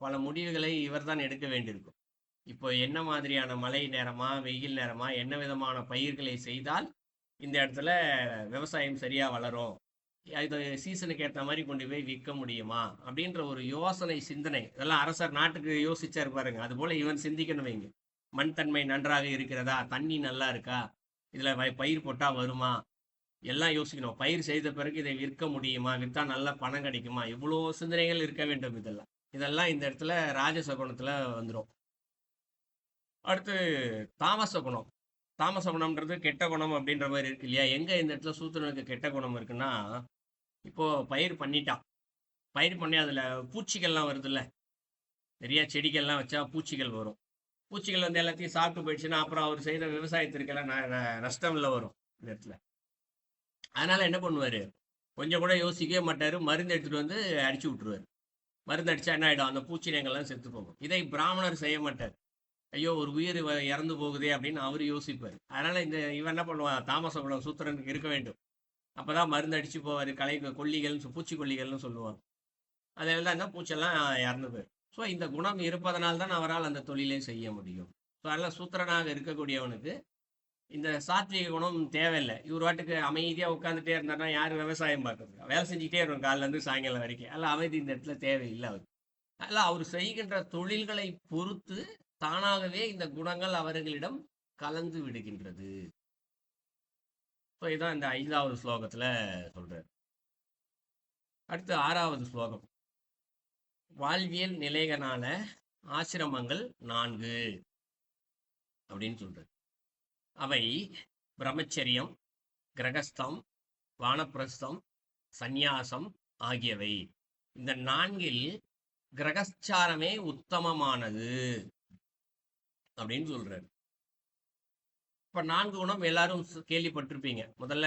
பல முடிவுகளை இவர் தான் எடுக்க வேண்டியிருக்கும். இப்போ என்ன மாதிரியான மழை நேரமா, வெயில் நேரமா, என்ன விதமான பயிர்களை செய்தால் இந்த இடத்துல விவசாயம் சரியா வளரும், இது சீசனுக்கு ஏற்ற மாதிரி கொண்டு போய் விற்க முடியுமா அப்படின்ற ஒரு யோசனை, சிந்தனை, இதெல்லாம் அரசர் நாட்டுக்கு யோசிச்சாரு பாருங்க. அது போல இவன் சிந்திக்கணும். வைங்க, மண் தன்மை நன்றாக இருக்கிறதா, தண்ணி நல்லா இருக்கா, இதுல பயிர் போட்டா வருமா, எல்லாம் யோசிக்கணும். பயிர் செய்த பிறகு இதை விற்க முடியுமா? விற்றா நல்ல பணம் கிடைக்குமா? இவ்வளோ சிந்தனைகள் இருக்க வேண்டும் இதெல்லாம். இதெல்லாம் இந்த இடத்துல ராஜச குணத்துல வந்துடும். அடுத்து தாமச குணம். தாமச குணம்ன்றது கெட்ட குணம் அப்படின்ற மாதிரி இருக்கு இல்லையா? எங்க இந்த இடத்துல சூத்திரனுக்கு கெட்ட குணம் இருக்குன்னா, இப்போ பயிர் பண்ணிட்டான். பயிர் பண்ணி அதுல பூச்சிகள்லாம் வருதுல்ல, நிறைய செடிகள்லாம் வச்சா பூச்சிகள் வரும். பூச்சிகள் வந்து எல்லாத்தையும் சாப்பிட்டு போயிடுச்சுன்னா அப்புறம் அவர் செய்த விவசாயத்திற்கெல்லாம் நஷ்டம்ல வரும் இந்த இடத்துல. அதனால என்ன பண்ணுவாரு, கொஞ்சம் கூட யோசிக்கவே மாட்டாரு, மருந்து எடுத்துட்டு வந்து அடிச்சு விட்டுருவாரு. மருந்து அடிச்சா என்ன ஆயிடும், அந்த பூச்சினங்கள்லாம் செத்து போகும். இதை பிராமணர் செய்ய மாட்டார். ஐயோ ஒரு உயிர் இறந்து போகுதே அப்படின்னு அவர் யோசிப்பார். அதனால இவன் என்ன பண்ணுவான், தாமச குணம் சூத்திரனுக்கு இருக்க வேண்டும். அப்பதான் மருந்து அடிச்சு போவார். கொல்லிகள் பூச்சிக்கொல்லிகள்னு சொல்லுவாங்க. அதெல்லாம் தான் பூச்செல்லாம் இறந்து போயிடும். ஸோ இந்த குணம் இருப்பதனால் தான் அவரால் அந்த தொழிலை செய்ய முடியும். ஸோ அதெல்லாம் சூத்திரனாக இருக்கக்கூடியவனுக்கு இந்த சாத்விக குணம் தேவையில்லை. இவர் வாட்டுக்கு அமைதியாக உட்காந்துட்டே இருந்தாருன்னா யார் விவசாயம் பார்க்கறது? வேலை செஞ்சுட்டே இருக்கும் காலிலேருந்து சாயங்காலம் வரைக்கும். அதெல்லாம் அமைதி இந்த இடத்துல தேவையில்லை அவர். அதெல்லாம் அவர் செய்கின்ற தொழில்களை பொறுத்து தானாகவே இந்த குணங்கள் அவர்களிடம் கலந்து விடுகின்றது. ஸோ இதுதான் இந்த 5வது ஸ்லோகத்தில் சொல்றார். அடுத்து 6வது ஸ்லோகம். வாழ்வியல் நிலைகளான ஆசிரமங்கள் 4 அப்படின்னு சொல்றார். அவை பிரம்மச்சரியம், கிரகஸ்தம், வானப்பிரஸ்தம், சந்நியாசம் ஆகியவை. இந்த 4ல் கிரகச்சாரமே உத்தமமானது அப்படின்னு சொல்றாரு. இப்ப 4 குணம் எல்லாரும் கேள்விப்பட்டிருப்பீங்க. முதல்ல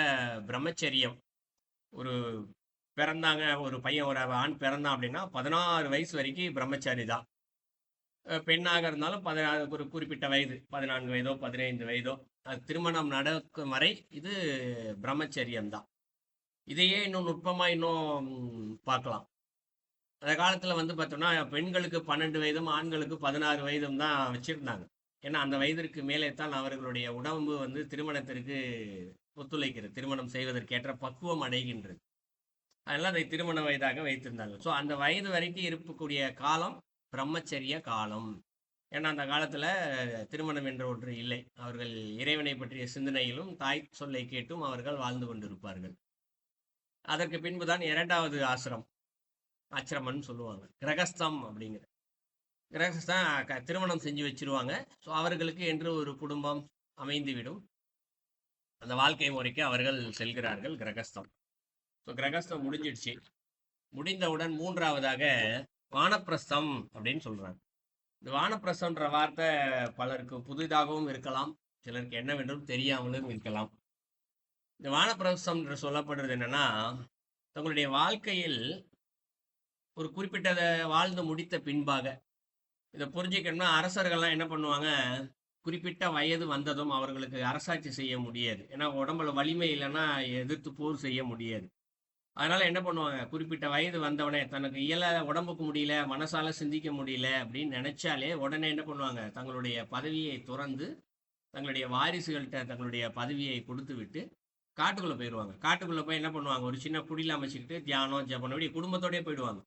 பிரம்மச்சரியம். ஒரு பிறந்தாங்க, ஒரு பையன் ஒரு ஆண் பிறந்தான் அப்படின்னா 16 வயசு வரைக்கும் பிரம்மச்சாரி தான். பெண்ணாக இருந்தாலும் ஒரு குறிப்பிட்ட வயது, 14 வயதோ 15 வயதோ, அது திருமணம் நடக்கும் வரை இது பிரம்மச்சரியம் தான். இதையே இன்னும் நுட்பமா இன்னும் பார்க்கலாம். அந்த காலத்துல வந்து பார்த்தோம்னா பெண்களுக்கு 12 வயதும் ஆண்களுக்கு 16 வயதும் தான் வச்சிருந்தாங்க. ஏன்னா அந்த வயதிற்கு மேலே தான் அவர்களுடைய உடம்பு வந்து திருமணத்திற்கு ஒத்துழைக்கிறது, திருமணம் செய்வதற்கேற்ற பக்குவம் அடைகின்றது. அதெல்லாம் அதை திருமண வயதாக வைத்திருந்தாங்க. ஸோ அந்த வயது வரைக்கும் இருக்கக்கூடிய காலம் பிரம்மச்சரிய காலம். ஏன்னா அந்த காலத்துல திருமணம் என்ற ஒன்று இல்லை. அவர்கள் இறைவனை பற்றிய சிந்தனையிலும் தாய் சொல்லை கேட்டும் அவர்கள் வாழ்ந்து கொண்டிருப்பார்கள். அதற்கு பின்புதான் 2வது ஆசிரமம்னு சொல்லுவாங்க, கிரகஸ்தம் அப்படிங்கிற. கிரகஸ்தான் திருமணம் செஞ்சு வச்சிருவாங்க. ஸோ அவர்களுக்கு என்று ஒரு குடும்பம் அமைந்துவிடும். அந்த வாழ்க்கை முறைக்கு அவர்கள் செல்கிறார்கள், கிரகஸ்தம். ஸோ கிரகஸ்தம் முடிஞ்சிடுச்சு. முடிந்தவுடன் 3வதாக வானப்பிரஸ்தம் அப்படின்னு சொல்றாங்க. இந்த வானப்பிரஸ்தம்ன்ற வார்த்தை பலருக்கு புதிதாகவும் இருக்கலாம், சிலருக்கு என்னவென்றும் தெரியாமலும் இருக்கலாம். இந்த வானப்பிரஸ்தம் என்று சொல்லப்படுறது என்னன்னா, தங்களுடைய வாழ்க்கையில் ஒரு குறிப்பிட்டதை வாழ்ந்து முடித்த பின்பாக, இதை புரிஞ்சுக்கணும்னா அரசர்கள்லாம் என்ன பண்ணுவாங்க, குறிப்பிட்ட வயது வந்ததும் அவர்களுக்கு அரசாட்சி செய்ய முடியாது. ஏன்னா உடம்புல வலிமை இல்லைன்னா எதிர்த்து போர் செய்ய முடியாது. அதனால என்ன பண்ணுவாங்க, குறிப்பிட்ட வயது வந்தவனே தனக்கு உடம்புக்கு முடியல, மனசால சிந்திக்க முடியல அப்படின்னு நினைச்சாலே உடனே என்ன பண்ணுவாங்க, தங்களுடைய பதவியை துறந்து தங்களுடைய வாரிசுகள்கிட்ட தங்களுடைய பதவியை கொடுத்து விட்டு காட்டுக்குள்ள போயிடுவாங்க. காட்டுக்குள்ள போய் என்ன பண்ணுவாங்க, ஒரு சின்ன குடியில் அமைச்சுக்கிட்டு தியானம் ஜபம் இப்படி குடும்பத்தோடய போயிடுவாங்க.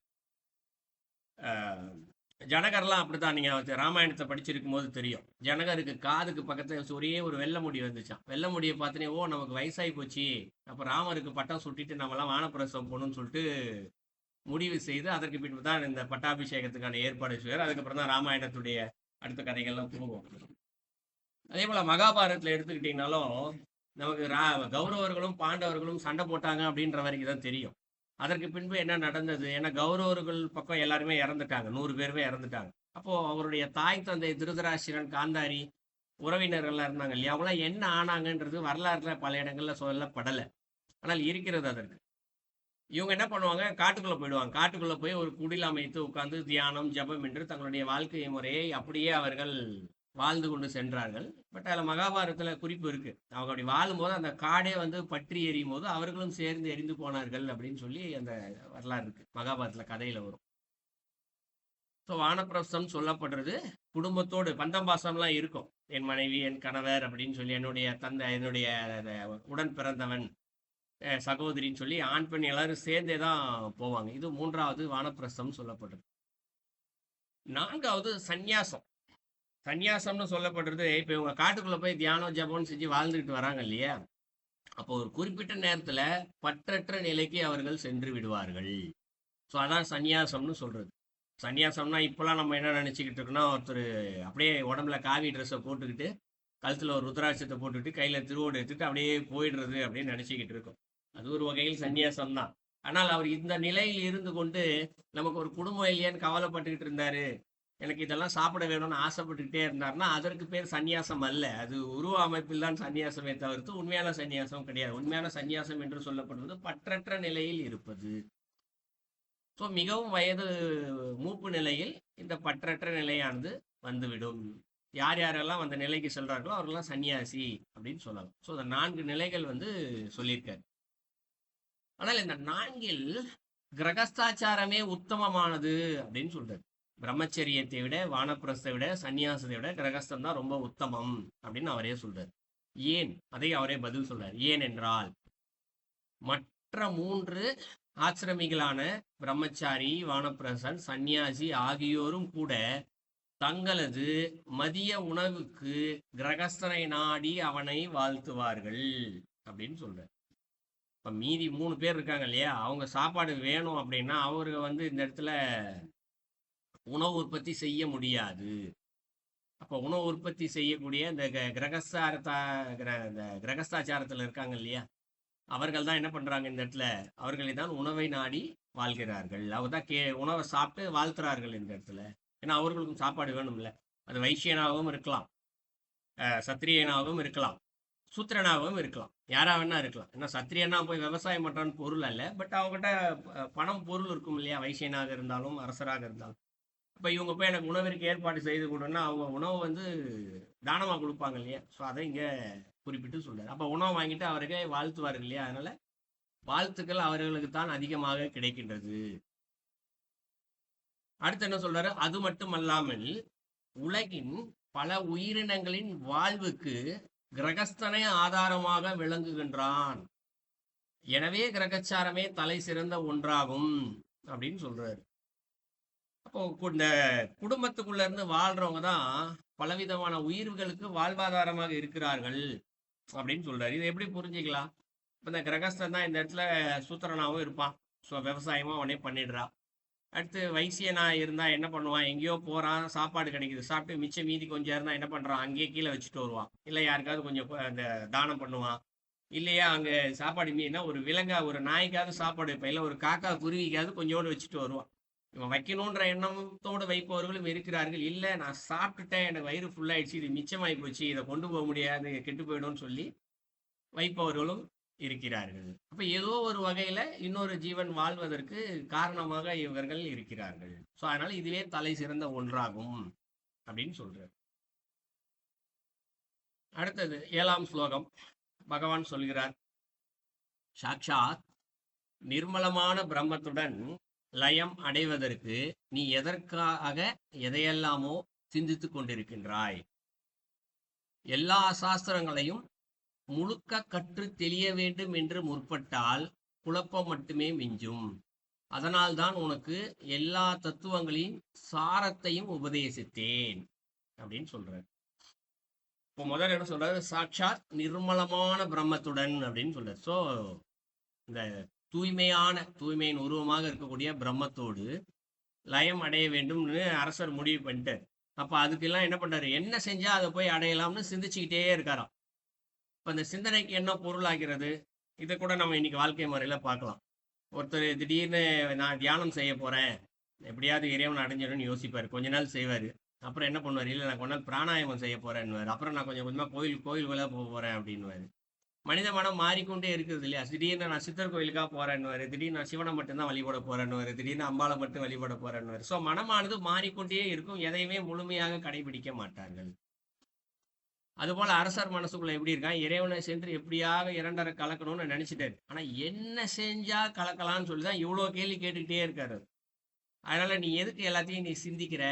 ஜனகர்லாம் அப்படித்தான். நீங்க ராமாயணத்தை படிச்சிருக்கும் போது தெரியும், ஜனகருக்கு காதுக்கு பக்கத்துல ஒரே ஒரு வெள்ளை முடி வந்துச்சான். வெள்ளை முடியை பார்த்தனே, ஓ நமக்கு வயசாகி போச்சு, அப்ப ராமருக்கு பட்டம் சுட்டிட்டு நம்மலாம் வானப்பிரசவம் போகணும்னு சொல்லிட்டு முடிவு செய்து அதற்கு பின்பு தான் இந்த பட்டாபிஷேகத்துக்கான ஏற்பாடு செய்வார். அதுக்கப்புறம் தான் ராமாயணத்துடைய அடுத்த கதைகள்லாம் போகும். அதே போல மகாபாரதத்துல எடுத்துக்கிட்டீங்கன்னாலும் நமக்கு கௌரவர்களும் பாண்டவர்களும் சண்டை போட்டாங்க அப்படின்ற வரைக்கும் தான் தெரியும். அதற்கு பின்பு என்ன நடந்தது, ஏன்னா கௌரவர்கள் பக்கம் எல்லாருமே இறந்துட்டாங்க, 100 பேருமே இறந்துட்டாங்க. அப்போ அவருடைய தாய் தந்தை திருதராஷ்டிரன், காந்தாரி, உறவினர்கள்லாம் இருந்தாங்க இல்லையா, அவங்களாம் என்ன ஆனாங்கன்றது வரலாறுல பல இடங்கள்ல சொல்லப்படலை. ஆனால் இருக்கிறது அதற்கு. இவங்க என்ன பண்ணுவாங்க, காட்டுக்குள்ள போயிடுவாங்க. காட்டுக்குள்ள போய் ஒரு குடில் அமைத்து உட்கார்ந்து தியானம் ஜபம் என்று தங்களுடைய வாழ்க்கை முறையை அப்படியே அவர்கள் வாழ்ந்து கொண்டு சென்றார்கள். பட் அதில் மகாபாரதத்தில் குறிப்பு இருக்கு, அவங்க அப்படி வாழும்போது அந்த காடே வந்து பற்றி எரியும் போது அவர்களும் சேர்ந்து எரிந்து போனார்கள் அப்படின்னு சொல்லி அந்த வரலாறு இருக்கு, மகாபாரதத்தில் கதையில வரும். ஸோ வானப்பிரஸ்தம் சொல்லப்படுறது குடும்பத்தோடு பந்தம் பாசம்லாம் இருக்கும். என் மனைவி, என் கணவர் அப்படின்னு சொல்லி, என்னுடைய தந்தை, என்னுடைய உடன் பிறந்தவன், சகோதரின்னு சொல்லி ஆண் பெண் எல்லாரும் சேர்ந்தே தான் போவாங்க. இது 3வது வானப்பிரஸ்தம் சொல்லப்படுறது. 4வது சந்நியாசம். சந்நியாசம்னு சொல்லப்படுறது, இப்போ இவங்க காட்டுக்குள்ள போய் தியானம் ஜபம்னு செஞ்சு வாழ்ந்துக்கிட்டு வராங்க இல்லையா, அப்போ ஒரு குறிப்பிட்ட நேரத்துல பற்றற்ற நிலைக்கு அவர்கள் சென்று விடுவார்கள். ஸோ அதான் சந்நியாசம்னு சொல்றது. சந்நியாசம்னா இப்போலாம் நம்ம என்ன நினச்சிக்கிட்டு இருக்கோம்னா, ஒருத்தர் அப்படியே உடம்புல காவி ட்ரெஸ்ஸை போட்டுக்கிட்டு கழுத்தில் ஒரு ருத்ராட்சத்தை போட்டுக்கிட்டு கையில் திருவோடு எடுத்துட்டு அப்படியே போயிடுறது அப்படின்னு நினச்சிக்கிட்டு இருக்கோம். அது ஒரு வகையில் சந்நியாசம் தான். ஆனால் அவர் இந்த நிலையில் இருந்து கொண்டு நமக்கு ஒரு குடும்பம் இல்லையான்னு கவலைப்பட்டுக்கிட்டு இருந்தாரு, எனக்கு இதெல்லாம் சாப்பிட வேணும்னு ஆசைப்பட்டுக்கிட்டே இருந்தாருன்னா அதற்கு பேர் சந்நியாசம் அல்ல. அது உருவ அமைப்பில் தான் சந்நியாசமே தவிர்த்து உண்மையான சந்நியாசம் கிடையாது. உண்மையான சந்நியாசம் என்று சொல்லப்படுவது பற்றற்ற நிலையில் இருப்பது. ஸோ மிகவும் வயது மூப்பு நிலையில் இந்த பற்றற்ற நிலையானது வந்துவிடும். யார் யாரெல்லாம் அந்த நிலைக்கு செல்றார்களோ அவர்கள்லாம் சன்னியாசி அப்படின்னு சொல்லலாம். ஸோ இந்த 4 நிலைகள் வந்து சொல்லியிருக்காரு. ஆனால் இந்த 4ல் கிரகஸ்தாச்சாரமே உத்தமமானது அப்படின்னு சொல்றாரு. பிரம்மச்சரியத்தை விட, வானப்பிரஸ்தை விட, சந்நியாசத்தை விட கிரகஸ்தம் தான் ரொம்ப உத்தமம் அப்படின்னு அவரே சொல்றாரு. ஏன்? அதை அவரே பதில் சொல்றாரு. ஏன் என்றால் மற்ற 3 ஆசிரமிகளான பிரம்மச்சாரி, வானப்பிரசன், சந்நியாசி ஆகியோரும் கூட தங்களது மதிய உணவுக்கு கிரகஸ்தனை நாடி அவனை வாழ்த்துவார்கள் அப்படின்னு சொல்ற. இப்ப மீதி 3 பேர் இருக்காங்க இல்லையா, அவங்க சாப்பாடு வேணும் அப்படின்னா அவருக்கு வந்து இந்த இடத்துல உணவு உற்பத்தி செய்ய முடியாது. அப்ப உணவு உற்பத்தி செய்யக்கூடிய இந்த இந்த கிரகஸ்தாச்சாரத்துல இருக்காங்க இல்லையா, அவர்கள் தான் என்ன பண்றாங்க இந்த இடத்துல, அவர்களை தான் உணவை நாடி வாழ்கிறார்கள். அவர் தான் உணவை சாப்பிட்டு வாழ்த்துறார்கள் இந்த இடத்துல. ஏன்னா அவர்களுக்கும் சாப்பாடு வேணும்ல. அது வைசியனாகவும் இருக்கலாம், சத்திரியனாகவும் இருக்கலாம், சூத்திரனாகவும் இருக்கலாம், யாரா வேணா இருக்கலாம். ஏன்னா சத்திரியனா போய் விவசாயம் பண்றான்னு பொருள் அல்ல. பட் அவங்ககிட்ட பணம் பொருள் இருக்கும் இல்லையா, வைசியனாக இருந்தாலும் அரசராக இருந்தாலும். அப்ப இவங்க போய் எனக்கு உணவிற்கு ஏற்பாடு செய்து கொடுன்னா அவங்க உணவு வந்து தானமா கொடுப்பாங்க இல்லையா. ஸோ அதை இங்க குறிப்பிட்டு சொல்றாரு. அப்ப உணவு வாங்கிட்டு அவருக்கு வாழ்த்துவார்கள் இல்லையா. அதனால வாழ்த்துக்கள் அவர்களுக்கு தான் அதிகமாக கிடைக்கின்றது. அடுத்து என்ன சொல்றாரு, அது மட்டுமல்லாமல் உலகின் பல உயிரினங்களின் வாழ்வுக்கு கிரகஸ்தனை ஆதாரமாக விளங்குகின்றான். எனவே கிரகச்சாரமே தலை சிறந்த ஒன்றாகும் அப்படின்னு சொல்றாரு. அப்போ இந்த குடும்பத்துக்குள்ள இருந்து வாழ்றவங்க தான் பலவிதமான உயிர்களுக்கு வாழ்வாதாரமாக இருக்கிறார்கள் அப்படின்னு சொல்றாரு. இதை எப்படி புரிஞ்சுக்கலாம்? இப்போ இந்த கிரகஸ்தன் தான் இந்த இடத்துல சூத்திரனாகவும் இருப்பான். ஸோ விவசாயமும் அவனே பண்ணிடுறான். அடுத்து வைசியனா இருந்தா என்ன பண்ணுவான், எங்கேயோ போறான், சாப்பாடு கிடைக்குது, சாப்பிட்டு மிச்சம் மீதி கொஞ்சம் இருந்தா என்ன பண்றான், அங்கேயே கீழே வச்சுட்டு வருவான். இல்லை யாருக்காவது கொஞ்சம் அந்த தானம் பண்ணுவான். இல்லையா அங்கே சாப்பாடு மீனா ஒரு விலங்கா ஒரு நாய்க்காவது சாப்பாடு வைப்பான், இல்லை ஒரு காக்கா குருவிக்காவது கொஞ்சோடு வச்சுட்டு வருவான். இவன் வைக்கணுன்ற எண்ணத்தோடு வைப்பவர்களும் இருக்கிறார்கள். இல்லை நான் சாப்பிட்டுட்டேன், எனக்கு வயிறு ஃபுல்லாயிடுச்சு, இது மிச்சமாகி போச்சு, இதை கொண்டு போக முடியாது, கெட்டு போயிடும்னு சொல்லி வைப்பவர்களும் இருக்கிறார்கள். அப்ப ஏதோ ஒரு வகையில இன்னொரு ஜீவன் வாழ்வதற்கு காரணமாக இவர்கள் இருக்கிறார்கள். ஸோ அதனால இதுவே தலை சிறந்த ஒன்றாகும் அப்படின்னு சொல்றார். அடுத்தது 7ஆம் ஸ்லோகம். பகவான் சொல்கிறார், சாக்ஷாத் நிர்மலமான பிரம்மத்துடன் லயம் அடைவதற்கு நீ எதற்காக எதையெல்லாமோ சிந்தித்துக் கொண்டிருக்கின்றாய். எல்லா சாஸ்திரங்களையும் முழுக்க கற்று தெளிய வேண்டும் என்று முற்பட்டால் குழப்பம் மட்டுமே மிஞ்சும். அதனால்தான் உனக்கு எல்லா தத்துவங்களின் சாரத்தையும் உபதேசித்தேன் அப்படின்னு சொல்றாரு. இப்போ முதல்ல என்ன சொல்றாரு, சாட்சாத் நிர்மலமான பிரம்மத்துடன் அப்படின்னு சொல்றாரு. ஸோ இந்த தூய்மையின் உருவமாக இருக்கக்கூடிய பிரம்மத்தோடு லயம் அடைய வேண்டும்னு அரசர் முடிவு பண்ணிட்டார். அப்ப அதுக்கெல்லாம் என்ன பண்றாரு, என்ன செஞ்சா அதை போய் அடையலாம்னு சிந்திச்சுக்கிட்டே இருக்காராம். இப்போ இந்த சிந்தனைக்கு என்ன பொருளாகிறது, இதை கூட நம்ம இன்னைக்கு வாழ்க்கை முறையில் பார்க்கலாம். ஒருத்தர் திடீர்னு நான் தியானம் செய்ய போகிறேன், எப்படியாவது இறைவன் அடைஞ்சிடும்னு யோசிப்பார், கொஞ்ச நாள் செய்வார். அப்புறம் என்ன பண்ணுவார், இல்லை நான் கொஞ்ச நாள் பிராணாயாமம் செய்ய போகிறேன்னுவார். அப்புறம் நான் கொஞ்சம் கொஞ்சமாக கோயிலுக்குள்ளே போக போகிறேன் அப்படின்னுவார். மனித மனம் மாறிக்கொண்டே இருக்குது இல்லையா. திடீர்னு நான் சித்தர் கோயிலுக்காக போகிறேன்னுவார், திடீர்னு நான் சிவனை மட்டும்தான் வழிபட போகிறேன்னுவார், திடீர்னு அம்பாளை மட்டும் வழிபட போகிறேன்னுவார். ஸோ மனமானது மாறிக்கொண்டே இருக்கும், எதையுமே முழுமையாக கடைபிடிக்க மாட்டார்கள். அதுபோல அரசர் மனசுக்குள்ள எப்படி இருக்கான், இறைவனை சென்று எப்படியாக இரண்டரை கலக்கணும்னு நினைச்சிட்டாரு. ஆனா என்ன செஞ்சா கலக்கலாம்னு சொல்லிதான் இவ்வளவு கேள்வி கேட்டுக்கிட்டே இருக்காரு. அதனால நீ எதுக்கு எல்லாத்தையும் நீ சிந்திக்கிற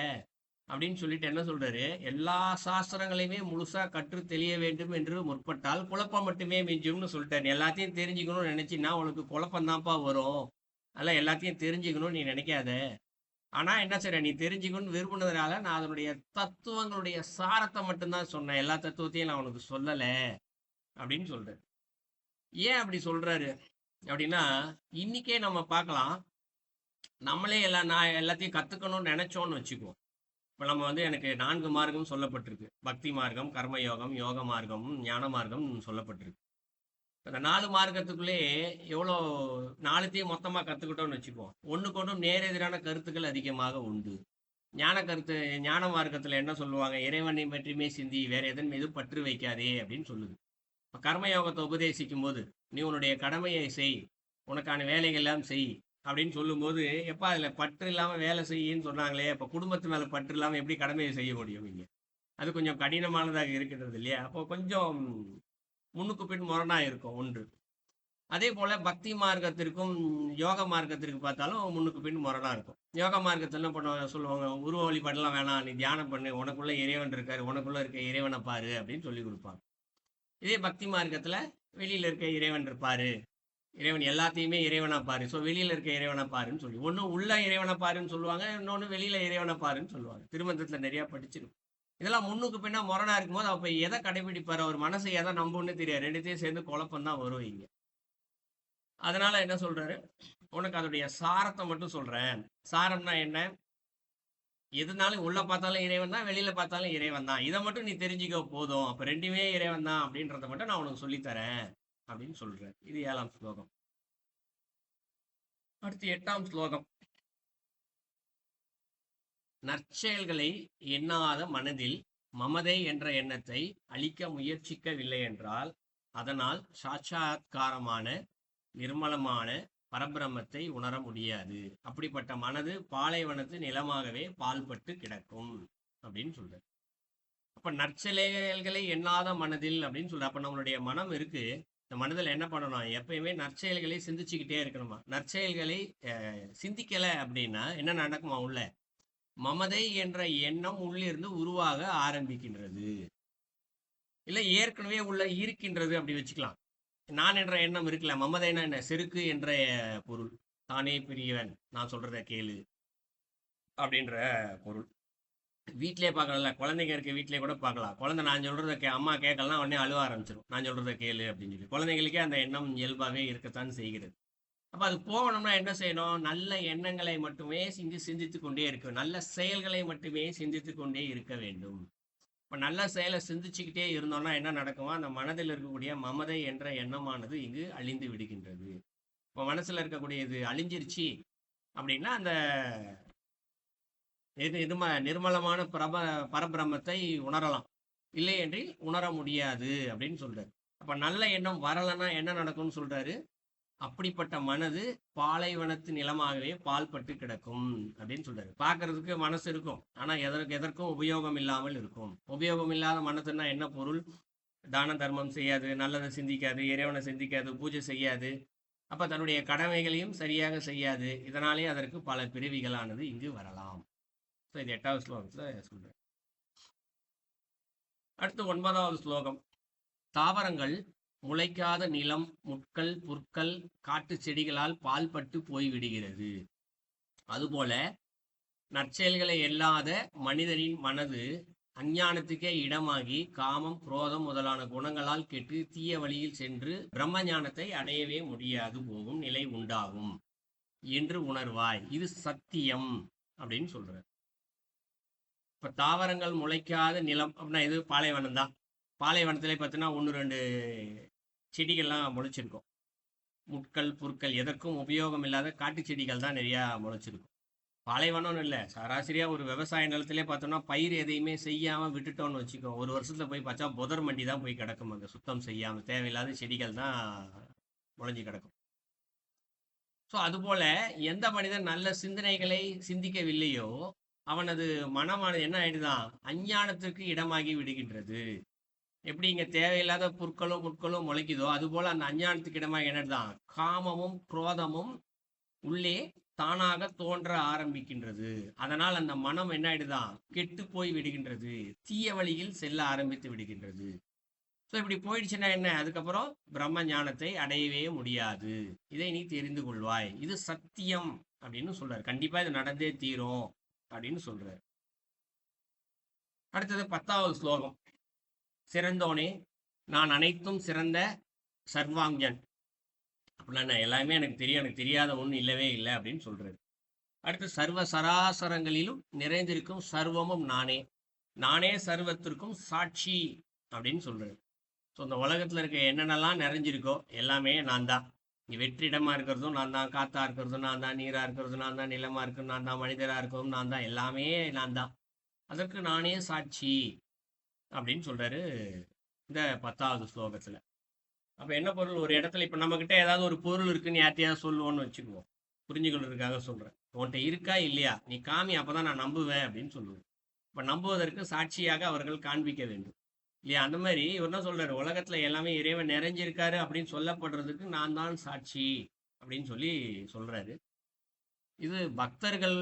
அப்படின்னு சொல்லிட்டு என்ன சொல்றாரு, எல்லா சாஸ்திரங்களையுமே முழுசா கற்று தெளிய வேண்டும் என்று முற்பட்டால் குழப்பம் மட்டுமே மிஞ்சும்னு சொல்லிட்டாரு. எல்லாத்தையும் தெரிஞ்சுக்கணும்னு நினைச்சின்னா உனக்கு குழப்பம் தான்ப்பா வரும். அதெல்லாம் எல்லாத்தையும் தெரிஞ்சுக்கணும்னு நீ நினைக்காத. ஆனா என்ன செய்ற, நீ தெரிஞ்சுக்கணும்னு விரும்பினதுனால நான் அதனுடைய தத்துவங்களுடைய சாரத்தை மட்டும்தான் சொன்னேன், எல்லா தத்துவத்தையும் நான் உனக்கு சொல்லல அப்படின்னு சொல்றேன். ஏன் அப்படி சொல்றாரு அப்படின்னா, இன்னைக்கே நம்ம பார்க்கலாம். நம்மளே நான் எல்லாத்தையும் கத்துக்கணும்னு நினைச்சோம்னு வச்சுக்குவோம். இப்ப நம்ம எனக்கு 4 மார்க்கம் சொல்லப்பட்டிருக்கு. பக்தி மார்க்கம், கர்ம யோகம், யோக மார்க்கம், ஞான மார்க்கம் சொல்லப்பட்டிருக்கு. இந்த 4 மார்க்கத்துக்குள்ளேயே எவ்வளோ 4த்தையும் மொத்தமா கத்துக்கிட்டோம்னு வச்சுக்குவோம். ஒண்ணுக்கு ஒண்ணும் நேரெதிரான கருத்துக்கள் அதிகமாக உண்டு. ஞான மார்க்கத்துல என்ன சொல்லுவாங்க? இறைவனை பற்றியுமே சிந்தி, வேற எதன் மீதும் பற்று வைக்காதே அப்படின்னு சொல்லுது. இப்ப கர்ம யோகத்தை உபதேசிக்கும் போது, நீ உன்னுடைய கடமையை செய், உனக்கான வேலைகள் எல்லாம் செய் அப்படின்னு சொல்லும்போது, எப்ப அதுல பற்று இல்லாம வேலை செய்யின்னு சொன்னாங்களே, அப்ப குடும்பத்து மேல பற்று இல்லாம எப்படி கடமையை செய்ய முடியும் இங்க? அது கொஞ்சம் கடினமானதாக இருக்கின்றது இல்லையா? அப்போ கொஞ்சம் முன்னுக்கு பின் முரணா இருக்கும் ஒன்று. அதே போல பக்தி மார்க்கத்திற்கும் யோக மார்க்கத்திற்கு பார்த்தாலும் முன்னுக்கு பின் முரணா இருக்கும். யோக மார்க்கத்தில் என்ன பண்ண சொல்லுவாங்க, உருவ வழிபாடெல்லாம் வேணாம், நீ தியானம் பண்ணு, உனக்குள்ள இறைவன் இருக்காரு, உனக்குள்ள இருக்க இறைவனை பாரு அப்படின்னு சொல்லி கொடுப்பாங்க. இதே பக்தி மார்க்கத்துல வெளியில இருக்க இறைவன் இருப்பாரு, இறைவன் எல்லாத்தையுமே இறைவனா பாரு, ஸோ வெளியில இருக்க இறைவனை பாருன்னு சொல்லி, ஒன்று உள்ள இறைவனை பாருன்னு சொல்லுவாங்க, இன்னொன்று வெளியில இறைவனை பாருன்னு சொல்லுவாங்க. திருமந்தத்துல நிறைய படிச்சிருக்கும். இதெல்லாம் முன்னுக்கு பின்னா முரணா இருக்கும்போது அப்ப எதை கடைபிடிப்பாரு, அவர் மனசு எதை நம்புன்னு தெரியாது, ரெண்டுத்தையும் சேர்ந்து குழப்பம் தான் வரும் இங்க. அதனால என்ன சொல்றாரு, உனக்கு அதோடைய சாரத்தை மட்டும் சொல்றேன். சாரம்னா என்ன? எதுனாலும் உள்ள பார்த்தாலும் இறைவன் தான், வெளியில பார்த்தாலும் இறைவன் தான். இதை மட்டும் நீ தெரிஞ்சுக்க போதும். அப்ப ரெண்டுமே இறைவன் தான் அப்படின்றத மட்டும் நான் உனக்கு சொல்லித்தரேன் அப்படின்னு சொல்றேன். இது 7ஆம் ஸ்லோகம். அடுத்து 8ஆம் ஸ்லோகம். நற்செயல்களை எண்ணாத மனதில் மமதை என்ற எண்ணத்தை அழிக்க முயற்சிக்கவில்லை என்றால், அதனால் சாட்சாத்காரமான நிர்மலமான பரபிரம்மத்தை உணர முடியாது. அப்படிப்பட்ட மனது பாலைவனத்து நிலமாகவே பால்பட்டு கிடக்கும் அப்படின்னு சொல்றாரு. அப்ப நற்செயல்களை எண்ணாத மனதில் அப்படின்னு சொல்ற. அப்ப நம்மளுடைய மனம் இருக்கு, இந்த மனதில் என்ன பண்ணணும்? எப்பயுமே நற்செயல்களை சிந்திச்சுக்கிட்டே இருக்கணுமா. நற்செயல்களை சிந்திக்கல அப்படின்னா என்ன நடக்குமா? உள்ள மமதை என்ற எண்ணம் உள்ளிருந்து உருவாக ஆரம்பிக்கின்றது. இல்லை ஏற்கனவே உள்ள இருக்கின்றது அப்படி வச்சுக்கலாம். நான் என்ற எண்ணம் இருக்குல்ல, மமதைனா என்ன? செருக்கு என்ற பொருள். தானே பெரியவன், நான் சொல்றத கேளு அப்படின்ற பொருள். வீட்டிலே பார்க்கலாம்ல, குழந்தைங்க இருக்க வீட்டிலே கூட பார்க்கலாம். குழந்தை நான் சொல்றத அம்மா கேட்கலாம், உடனே அழுவ ஆரம்பிச்சிடும். நான் சொல்றத கேளு அப்படின்னு சொல்லி. குழந்தைங்களுக்கே அந்த எண்ணம் இயல்பாகவே இருக்கத்தான் செய்கிறது. அப்ப அது போகணும்னா என்ன செய்யணும்? நல்ல எண்ணங்களை மட்டுமே சிந்தித்து கொண்டே இருக்க, நல்ல செயல்களை மட்டுமே சிந்தித்து கொண்டே இருக்க வேண்டும். இப்ப நல்ல செயலை சிந்திச்சுக்கிட்டே இருந்தோம்னா என்ன நடக்குமா? அந்த மனதில் இருக்கக்கூடிய மமதை என்ற எண்ணமானது இங்கு அழிந்து விடுகின்றது. இப்போ மனசுல இருக்கக்கூடிய இது அழிஞ்சிருச்சு அப்படின்னா அந்த நிர்மலமான பரபிரம்மத்தை உணரலாம். இல்லை என்றில் உணர முடியாது அப்படின்னு சொல்றாரு. அப்ப நல்ல எண்ணம் வரலைன்னா என்ன நடக்கும்னு சொல்றாரு. அப்படிப்பட்ட மனது பாலைவனத்து நிலமாகவே பால்பட்டு கிடக்கும் அப்படின்னு சொல்றாரு. பார்க்கறதுக்கு மனசு இருக்கும், ஆனா எதற்கும் உபயோகம் இல்லாமல் இருக்கும். உபயோகம் இல்லாத மனசுன்னா என்ன பொருள்? தான தர்மம் செய்யாது, நல்லதை சிந்திக்காது, இறைவனை சிந்திக்காது, பூஜை செய்யாது. அப்ப தன்னுடைய கடமைகளையும் சரியாக செய்யாது. இதனாலே அதற்கு பல பிறவிகளானது இங்கு வரலாம். இது 8வது ஸ்லோகத்துல சொல்றேன். அடுத்து 9வது ஸ்லோகம். தாவரங்கள் முளைக்காத நிலம், முட்கள், புற்கள், காட்டு செடிகளால் பால்பட்டு போய்விடுகிறது. அதுபோல நற்செயல்களை இல்லாத மனிதனின் மனது அஞ்ஞானத்துக்கே இடமாகி காமம், குரோதம் முதலான குணங்களால் கெட்டு தீய வழியில் சென்று பிரம்ம ஞானத்தை அடையவே முடியாது போகும் நிலை உண்டாகும் என்று உணர்வாய். இது சத்தியம் அப்படின்னு சொல்றார். இப்ப தாவரங்கள் முளைக்காத நிலம் அப்படின்னா இது பாலைவனம் தான். பாலைவனத்திலே பார்த்தீங்கன்னா 1-2 செடிகள்லாம் முளைச்சிருக்கும். முட்கள், புற்கள், எதற்கும் உபயோகம் இல்லாத காட்டு செடிகள் தான் நிறையா முளைச்சிருக்கும். பாலைவனம்னு இல்லை, சராசரியாக ஒரு விவசாய நிலத்திலே பார்த்தோம்னா பயிர் எதையுமே செய்யாமல் விட்டுட்டோம்னு வச்சுக்கோ, ஒரு வருஷத்தில் போய் பார்த்தா புதர் மண்டி தான் போய் கிடக்கும். அங்கே சுத்தம் செய்யாமல் தேவையில்லாத செடிகள் தான் முளைஞ்சி கிடக்கும். ஸோ அதுபோல எந்த மனிதன் நல்ல சிந்தனைகளை சிந்திக்கவில்லையோ அவனது மனமானது என்ன ஆயிடுதான்? அஞ்ஞானத்திற்கு இடமாகி விடுகின்றது. எப்படி இங்க தேவையில்லாத புற்களும் முட்களும் முளைக்குதோ அதுபோல அந்த அஞ்ஞானத்துக்கு இடமாக என்னதான்? காமமும் குரோதமும் உள்ளே தானாக தோன்ற ஆரம்பிக்கின்றது. அதனால் அந்த மனம் என்ன ஆயிடுதான்? கெட்டு போய் விடுகின்றது, தீய வழியில் செல்ல ஆரம்பித்து விடுகின்றது. ஸோ இப்படி போயிடுச்சுன்னா என்ன? அதுக்கப்புறம் பிரம்ம ஞானத்தை அடையவே முடியாது. இதை நீ தெரிந்து கொள்வாய். இது சத்தியம் அப்படின்னு சொல்றாரு. கண்டிப்பா இது நடந்தே தீரும் அப்படின்னு சொல்றாரு. அடுத்தது 10வது ஸ்லோகம். சிறந்தோனே, நான் அனைத்தும் சிறந்த சர்வாங்ஞன் அப்படின்னா எல்லாமே எனக்கு தெரியும், எனக்கு தெரியாத ஒன்றும் இல்லவே இல்லை அப்படின்னு சொல்றாரு. அடுத்து சர்வ சராசரங்களிலும் நிறைந்திருக்கும் சர்வமும் நானே, நானே சர்வத்திற்கும் சாட்சி அப்படின்னு சொல்றாரு. ஸோ இந்த உலகத்தில் இருக்க என்னென்னலாம் நிறைஞ்சிருக்கோ எல்லாமே நான் தான். இங்கே வெற்றிடமா இருக்கிறதும் நான் தான், காத்தா இருக்கிறதும் நான் தான், நீரா இருக்கிறதும் நான் தான், நிலமா இருக்கிறதும் நான் தான், மனிதரா இருக்கிறதும் நான் தான், எல்லாமே நான் தான். அதற்கு நானே சாட்சி அப்படின்னு சொல்றாரு இந்த 10வது ஸ்லோகத்துல. அப்ப என்ன பொருள்? ஒரு இடத்துல இப்ப நம்ம கிட்ட ஏதாவது ஒரு பொருள் இருக்குன்னு யார்ட்டையாவது சொல்லுவோம்னு வச்சுக்குவோம், புரிஞ்சுக்கிறதுக்காக சொல்றேன். உன்கிட்ட இருக்கா இல்லையா நீ காமி, அப்பதான் நான் நம்புவேன் அப்படின்னு சொல்லுவேன். இப்ப நம்புவதற்கு சாட்சியாக அவர்கள் காண்பிக்க வேண்டும் இல்லையா? அந்த மாதிரி இவர் என்ன சொல்றாரு, உலகத்துல எல்லாமே இறைவன் நிறைஞ்சிருக்காரு அப்படின்னு சொல்லப்படுறதுக்கு நான் தான் சாட்சி அப்படின்னு சொல்லி சொல்றாரு. இது பக்தர்கள்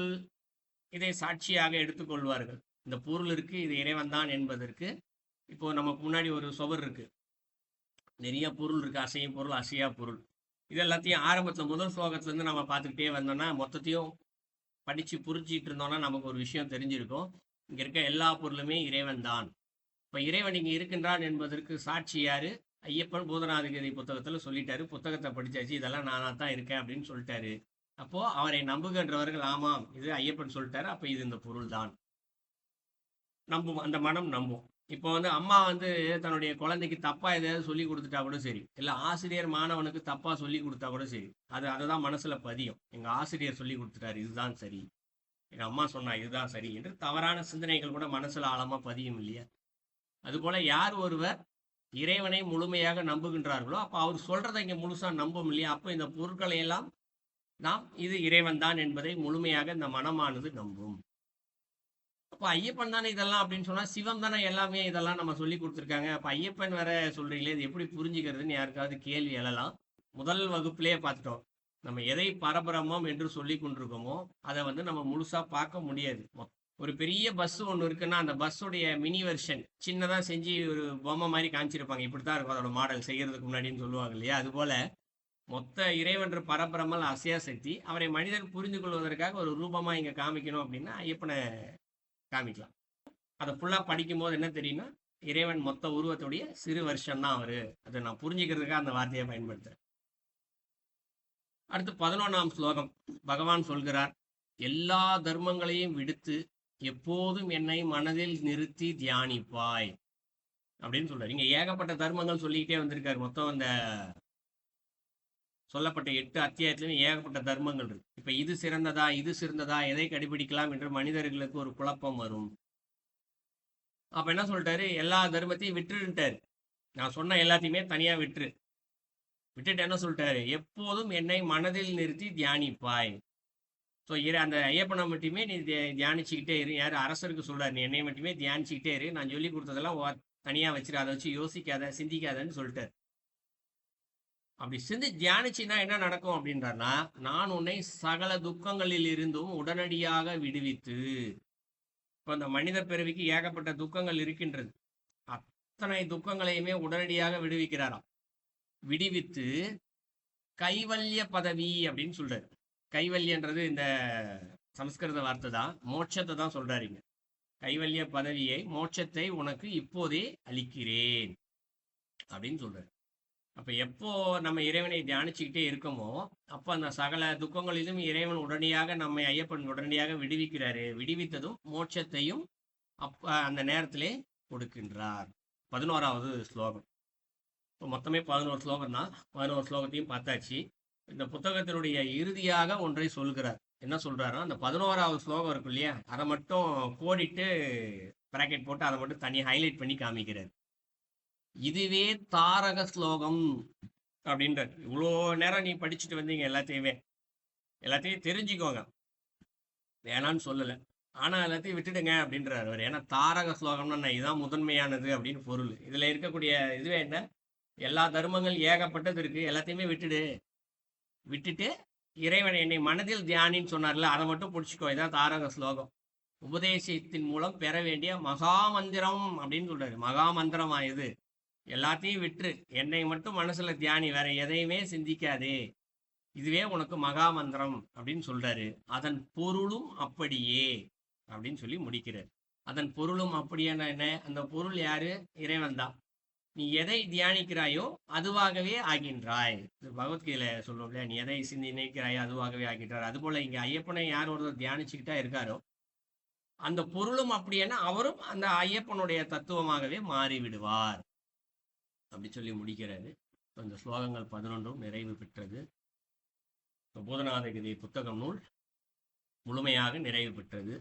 இதை சாட்சியாக எடுத்துக்கொள்வார்கள். இந்த பொருள் இருக்கு, இது இறைவன் தான் என்பதற்கு. இப்போ நமக்கு முன்னாடி ஒரு சுவர் இருக்கு, நிறைய பொருள் இருக்கு, அசையும் பொருள், அசையா பொருள். இது எல்லாத்தையும் ஆரம்பத்துல முதல் ஸ்லோகத்துல இருந்து நம்ம பார்த்துக்கிட்டே வந்தோம்னா, மொத்தத்தையும் படிச்சு புரிஞ்சிட்டு இருந்தோம்னா நமக்கு ஒரு விஷயம் தெரிஞ்சிருக்கும். இங்க இருக்க எல்லா பொருளுமே இறைவன் தான். இப்ப இறைவன் இங்க இருக்கின்றான் என்பதற்கு சாட்சி யாரு? ஐயப்பன் பூதநாதகீதை புத்தகத்துல சொல்லிட்டாரு. புத்தகத்தை படிச்சாச்சு, இதெல்லாம் நானா தான் இருக்கேன் அப்படின்னு சொல்லிட்டாரு. அப்போ அவரை நம்புகின்றவர்கள், ஆமாம் இது ஐயப்பன் சொல்லிட்டாரு, அப்ப இது இந்த பொருள் தான் நம்பும். அந்த மனம் நம்பும். இப்போ வந்து அம்மா வந்து தன்னுடைய குழந்தைக்கு தப்பா எதையாவது சொல்லி கொடுத்துட்டா கூட சரி, இல்ல ஆசிரியர் மாணவனுக்கு தப்பா சொல்லி கொடுத்தா கூட சரி, அதுதான் மனசுல பதியும். எங்க ஆசிரியர் சொல்லி கொடுத்துட்டாரு, இதுதான் சரி, எங்க அம்மா சொன்னா இதுதான் சரி என்று தவறான சிந்தனைகள் கூட மனசுல ஆழமா பதியும் இல்லையா? அதுபோல யார் ஒருவர் இறைவனை முழுமையாக நம்புகின்றார்களோ அப்ப அவர் சொல்றதை இங்க முழுசா நம்பும் இல்லையா? அப்ப இந்த பொருட்களை எல்லாம் நாம் இது இறைவன் தான் என்பதை முழுமையாக இந்த மனமானது நம்பும். அப்ப ஐயப்பன் தானே இதெல்லாம் அப்படின்னு சொன்னா, சிவம் தானே எல்லாமே இதெல்லாம் நம்ம சொல்லி கொடுத்துருக்காங்க, அப்ப ஐயப்பன் வேற சொல்றீங்களே, இது எப்படி புரிஞ்சுக்கிறதுன்னு யாருக்காவது கேள்வி எழலாம். முதல் வகுப்பிலேயே பார்த்துட்டோம், நம்ம எதை பரபிரம்மம் என்று சொல்லி கொண்டிருக்கோமோ அதை வந்து நம்ம முழுசா பார்க்க முடியாது. ஒரு பெரிய பஸ் ஒன்று இருக்குன்னா அந்த பஸ்ஸுடைய மினி வெர்ஷன் சின்னதா செஞ்சு ஒரு பொம்மை மாதிரி காமிச்சிருப்பாங்க, இப்படித்தான் இருக்கும் அதோட மாடல் செய்யறதுக்கு முன்னாடின்னு சொல்லுவாங்க இல்லையா? அது போல மொத்த இறைவன்ற பரபிரமல் அசையா சக்தி, அவரை மனிதன் புரிந்து கொள்வதற்காக ஒரு ரூபமா இங்க காமிக்கணும் அப்படின்னா ஐயப்பனை காமிக்கலாம். அதை ஃபுல்லா படிக்கும் போது என்ன தெரியும்னா, இறைவன் மொத்த உருவத்துடைய சிறு வருஷம் தான் அவரு. அதை நான் புரிஞ்சுக்கிறதுக்காக அந்த வார்த்தையை பயன்படுத்துறேன். அடுத்து 11ஆம் ஸ்லோகம் பகவான் சொல்கிறார், எல்லா தர்மங்களையும் விடுத்து எப்போதும் என்னை மனதில் நிறுத்தி தியானிப்பாய் அப்படின்னு சொல்றாரு. இங்க ஏகப்பட்ட தர்மங்கள் சொல்லிக்கிட்டே வந்திருக்காரு. மொத்தம் அந்த சொல்லப்பட்ட 8 அத்தியாயத்திலும் ஏகப்பட்ட தர்மங்கள் இருக்கு. இப்ப இது சிறந்ததா இது சிறந்ததா எதை கடைபிடிக்கலாம் என்று மனிதர்களுக்கு ஒரு குழப்பம் வரும். அப்ப என்ன சொல்லிட்டாரு, எல்லா தர்மத்தையும் விட்டுட்டாரு. நான் சொன்ன எல்லாத்தையுமே தனியா விட்டுட்டு என்ன சொல்லிட்டாரு, எப்போதும் என்னை மனதில் நிறுத்தி தியானிப்பாய். ஸோ அந்த ஐயப்பனை மட்டுமே நீ தியானிச்சுக்கிட்டே இரு. யார் அரசருக்கு சொல்றாரு, நீ என்னை மட்டுமே தியானிச்சுக்கிட்டே இரு, நான் சொல்லி கொடுத்ததெல்லாம் தனியா வச்சிரு, அதை வச்சு யோசிக்காத சிந்திக்காதன்னு சொல்லிட்டாரு. அப்படி சிந்தி தியானிச்சுன்னா என்ன நடக்கும் அப்படின்றாருன்னா, நான் உன்னை சகல துக்கங்களில் இருந்தும் உடனடியாக விடுவித்து. இப்போ இந்த மனித பிறவிக்கு ஏகப்பட்ட துக்கங்கள் இருக்கின்றது, அத்தனை துக்கங்களையுமே உடனடியாக விடுவிக்கிறாராம். விடுவித்து கைவல்ய பதவி அப்படின்னு சொல்றாரு. கைவல்யன்றது இந்த சமஸ்கிருத வார்த்தை தான், மோட்சத்தை தான் சொல்றாருங்க. கைவல்ய பதவியை, மோட்சத்தை உனக்கு இப்போதே அளிக்கிறேன் அப்படின்னு சொல்றாரு. அப்ப எப்போ நம்ம இறைவனை தியானிச்சுக்கிட்டே இருக்கோமோ அப்போ அந்த சகல துக்கங்களிலும் இறைவன் உடனடியாக நம்மை ஐயப்பன் உடனடியாக விடுவிக்கிறாரு. விடுவித்ததும் மோட்சத்தையும் அந்த நேரத்திலே கொடுக்கின்றார். 11வது ஸ்லோகம். இப்போ மொத்தமே 11 ஸ்லோகம் தான். 11 ஸ்லோகத்தையும் பார்த்தாச்சு. இந்த புத்தகத்தினுடைய இறுதியாக ஒன்றை சொல்கிறார். என்ன சொல்றாருன்னா, அந்த 11வது ஸ்லோகம் இருக்கு இல்லையா, அதை மட்டும் கோடிட்டு பிராக்கெட் போட்டு அதை மட்டும் தனியாக ஹைலைட் பண்ணி காமிக்கிறார். இதுவே தாரக ஸ்லோகம் அப்படின்றார். இவ்வளோ நேரம் நீ படிச்சுட்டு வந்தீங்க, எல்லாத்தையும் தெரிஞ்சுக்கோங்க, வேணான்னு சொல்லலை, ஆனா எல்லாத்தையும் விட்டுடுங்க அப்படின்றார் அவர். ஏன்னா தாரக ஸ்லோகம்னா இதுதான் முதன்மையானது அப்படின்னு பொருள். இதுல இருக்கக்கூடிய இதுவே என்ன, எல்லா தர்மங்கள் ஏகப்பட்டது இருக்கு, எல்லாத்தையுமே விட்டுட்டு இறைவன் என்னை மனதில் தியானின்னு சொன்னார்ல, அதை மட்டும் பிடிச்சிக்கோ, இதான் தாரக ஸ்லோகம். உபதேசத்தின் மூலம் பெற வேண்டிய மகாமந்திரம் அப்படின்னு சொல்றாரு. மகாமந்திரமா இது? எல்லாத்தையும் விட்டு என்னை மட்டும் மனசுல தியானி, வேற எதையுமே சிந்திக்காதே, இதுவே உனக்கு மகாமந்திரம் அப்படின்னு சொல்றாரு. அதன் பொருளும் அப்படியே அப்படின்னு சொல்லி முடிக்கிறார். அதன் பொருளும் அப்படியே என்ன? அந்த பொருள் யாரு? இறைவன் தான். நீ எதை தியானிக்கிறாயோ அதுவாகவே ஆகின்றாய். இது பகவத்கீதையில சொல்லுவோம் இல்லையா, நீ எதை சிந்தி நினைக்கிறாயோ அதுவாகவே ஆகின்றார். அதுபோல இங்க ஐயப்பனை யார் ஒருத்தர் தியானிச்சுக்கிட்டா இருக்காரோ அந்த பொருளும் அப்படின்னா அவரும் அந்த ஐயப்பனுடைய தத்துவமாகவே மாறிவிடுவார் அப்படி சொல்லி முடிக்கிறாரு. இந்த ஸ்லோகங்கள் 11 நிறைவு பெற்றது. பூதநாத கீதை புத்தகம் நூல் முழுமையாக நிறைவு பெற்றது.